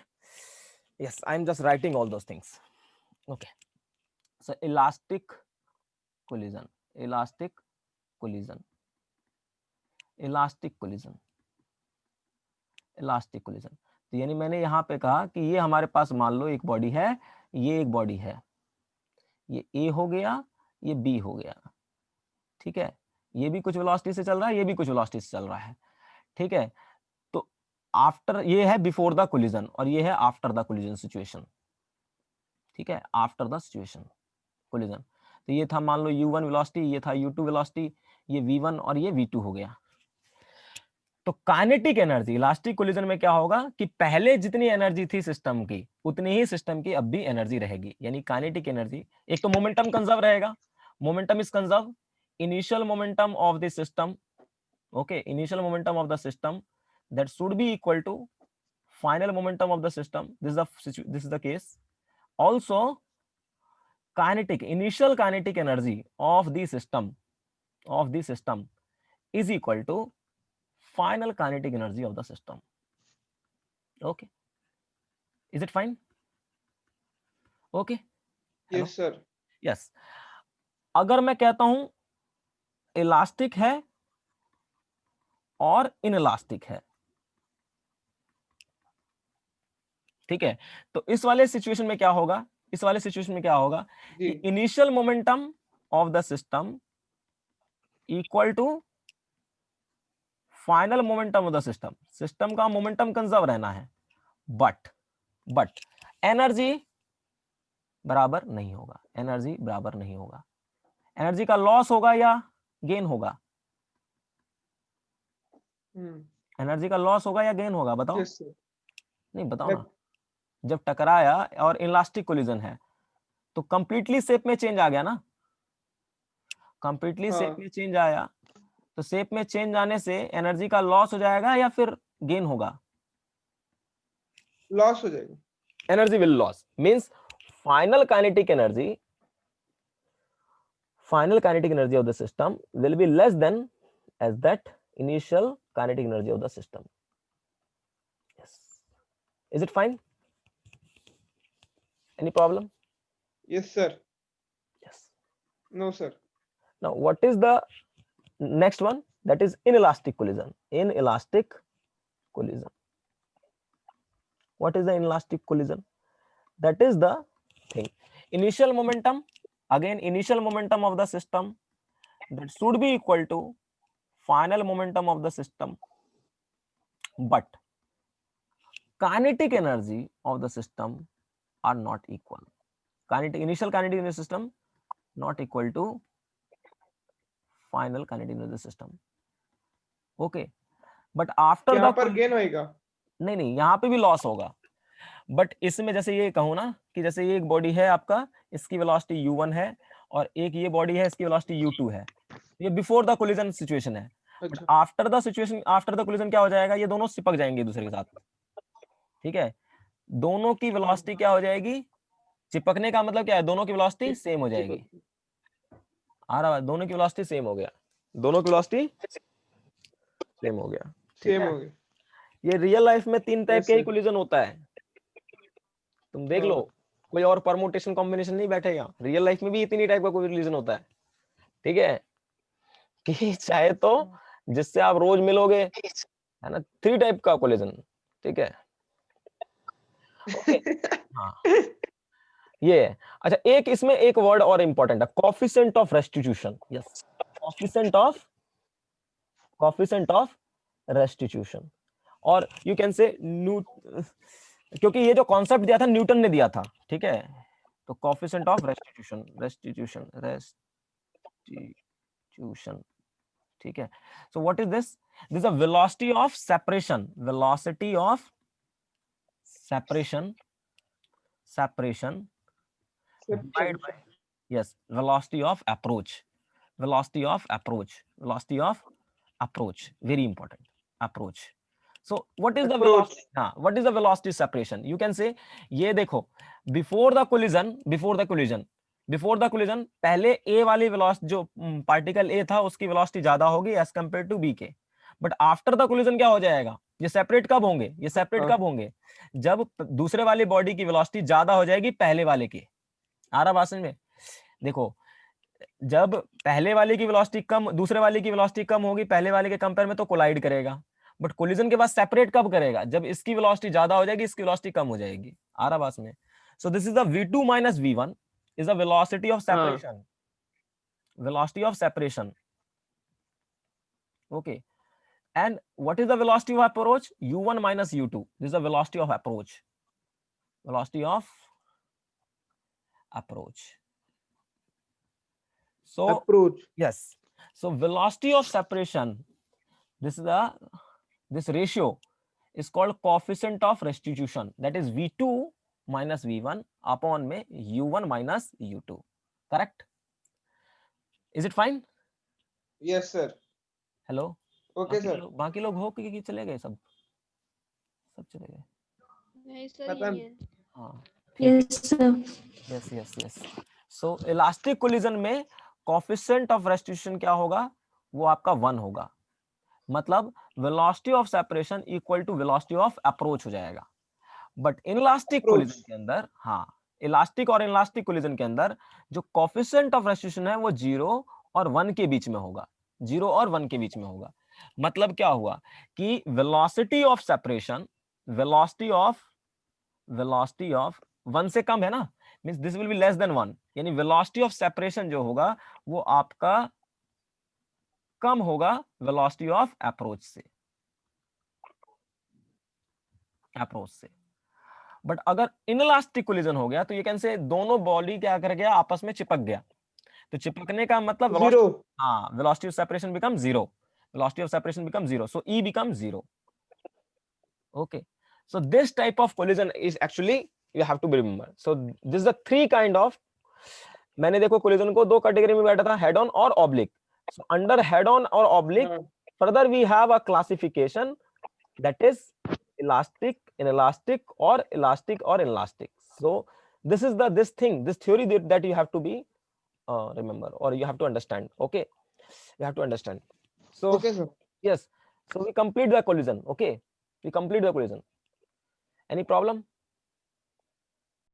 yes, I am just writing all those things. Okay, so elastic collision, elastic collision, elastic collision, elastic collision. तो यानी मैंने यहां पे कहा कि ये हमारे पास मान लो एक बॉडी है, ये एक बॉडी है, ये ए हो गया, ये बी हो गया, ठीक है, ये भी कुछ वेलोसिटी से चल रहा है, ये भी कुछ वेलोसिटी से चल रहा है, ठीक है। तो आफ्टर, ये है बिफोर द कोलिजन और ये है आफ्टर द कोलिजन सिचुएशन, ठीक है, आफ्टर द सिचुएशन कोलिजन। तो ये था मान लो u1 वेलोसिटी, ये था u2 वेलोसिटी, ये v1 और ये v2 हो गया। तो काइनेटिक एनर्जी इलास्टिक कोलिजन में क्या होगा कि पहले जितनी एनर्जी थी सिस्टम की उतनी ही सिस्टम की अब भी एनर्जी रहेगी, यानी काइनेटिक एनर्जी। एक तो मोमेंटम कंजर्व रहेगा, momentum is conserve, initial momentum of the system, okay, initial momentum of the system that should be equal to final momentum of the system, this is the case. Also kinetic, initial kinetic energy of the system is equal to final kinetic energy of the system. Okay, is it fine? Okay, hello, yes sir. yes. अगर मैं कहता हूं इलास्टिक है और इनइलास्टिक है, ठीक है, तो इस वाले सिचुएशन में क्या होगा, इस वाले सिचुएशन में क्या होगा जी। कि initial momentum of the system equal to final momentum of the system, system का मोमेंटम कंजर्व रहना है, बट एनर्जी बराबर नहीं होगा, एनर्जी बराबर नहीं होगा, एनर्जी का लॉस होगा या गेन होगा, एनर्जी का लॉस होगा या गेन होगा, बताओ। Yes sir. नहीं बताओ ना, जब टकराया और इलास्टिक कोलिजन है तो कंप्लीटली शेप में चेंज आ गया ना, कंप्लीटली शेप में चेंज आया तो शेप में चेंज आने से एनर्जी का लॉस हो जाएगा या फिर गेन होगा? लॉस हो जाएगा। Energy will loss means final kinetic energy of the system will be less than as that initial kinetic energy of the system. Yes. Is it fine? Any problem? Yes sir. Yes. No sir. Now what is the next one? That is inelastic collision. Inelastic collision. What is the inelastic collision? That is the thing. Initial momentum, again initial momentum of the system, that should be equal to final momentum of the system, but kinetic energy of the system are not equal. Initial kinetic energy of the system not equal to final kinetic energy of the system. Okay, but after यहाँ the पर गेन होएगा। नहीं यहाँ पे भी लॉस होगा, बट इसमें जैसे ये कहूँ ना कि जैसे ये एक बॉडी है आपका, इसकी वेलोसिटी u1 है और एक ये बॉडी है, इसकी वेलोसिटी u2 है। ये बिफोर द कोलिजन सिचुएशन है। But after the situation, after the collision क्या हो जाएगा? ये दोनों चिपक जाएंगे एक दूसरे के साथ। ठीक है, दोनों की वेलोसिटी क्या हो जाएगी? चिपकने का मतलब क्या है? दोनों की वेलोसिटी सेम हो जाएगी। आ रहा है? दोनों की वेलोसिटी सेम हो गया, दोनों की वेलोसिटी सेम हो गया। सेम हो गया। ये रियल लाइफ में 3 टाइप Yes, के ही sir. कोलिजन होता है, तुम देख लो, कोई और परमुटेशन कॉम्बिनेशन नहीं बैठेगा। रियल लाइफ में भी इतनी टाइप का कोलिजन होता है। ठीक है, कि चाहे तो जिससे आप रोज मिलोगे, है ना, 3 टाइप का कोलिजन। ठीक है, हाँ ये है। अच्छा, एक इसमें एक वर्ड और इंपॉर्टेंट है, coefficient of restitution. Yes, coefficient of restitution, और यू कैन से क्योंकि ये जो कॉन्सेप्ट दिया था न्यूटन ने दिया था। ठीक है, तो कोफिशिएंट ऑफ रेस्टिट्यूशन। ठीक है, सो what is this? This a velocity of separation, divided by, yes, velocity of approach, very important, approach. So what is the velocity? What is the velocity separation? You can say, ये देखो, before the collision पहले a वाली वेलोसिटी, जो पार्टिकल a था उसकी वेलोसिटी ज्यादा होगी एज कंपेयर टू b के। बट आफ्टर द कोलिजन क्या हो जाएगा? ये सेपरेट कब होंगे? जब दूसरे वाली बॉडी की वेलोसिटी ज्यादा हो जाएगी पहले वाले की। आ रहा बात समझ में? देखो, जब पहले वाले की वेलोसिटी कम, दूसरे वाले की वेलोसिटी कम होगी पहले वाले के कंपेयर में, तो कोलाइड करेगा। बट कोलिजन के बाद सेपरेट कब करेगा? जब इसकी वेलोसिटी ज्यादा हो जाएगी, इसकी वेलोसिटी कम हो जाएगी। आ रहा बात में? सो this is the v2 minus v1 is the velocity of separation. Okay, and what is the velocity of approach? u1 minus u2. This is the velocity of approach. So approach. Yes, so velocity of separation, this ratio is called coefficient of restitution, that is v2 minus v1 upon में u1 minus u2. Correct? Is it fine? Yes sir. Hello? Okay sir. बाकी लोग हो कि चले गए? सब चले गए? नहीं सर, पता यही है। हाँ, Yes, sir. yes. So elastic collision में कोफिशिएंट ऑफ रेस्टिट्यूशन क्या होगा? वो आपका 1 होगा। मतलब velocity of separation equal to velocity of approach हो जाएगा। बट इनलास्टिक कोलिजन के अंदर, हाँ, इलास्टिक और इनलास्टिक कोलिजन के अंदर जो कोफिशिएंट ऑफ रेस्टिट्यूशन है वो 0 और 1 के बीच में होगा। मतलब क्या हुआ कि velocity of separation, velocity of 1 से कम है ना, means this will be less than 1, यानी वेलोसिटी ऑफ सेपरेशन जो होगा वो आपका कम होगा वेलोसिटी ऑफ अप्रोच से। बट अगर इनलास्टिक कोलिजन हो गया तो ये कैन से दोनों बॉडी क्या कर गया? आपस में चिपक गया। तो चिपकने का मतलब velocity of separation become 0, so E becomes 0. Okay, so this type of collision is actually, you have to remember, so this is the 3 kind of, मैंने देखो कोलिजन को 2 कैटेगरी में बांटा था, हेड ऑन और oblique. So under head on or oblique, further we have a classification, that is elastic, inelastic, or elastic or inelastic. So this is this theory that you have to be remember, or you have to understand. Okay, you have to understand. So Okay, sir. yes, so we complete the collision. Okay, we complete the collision. Any problem?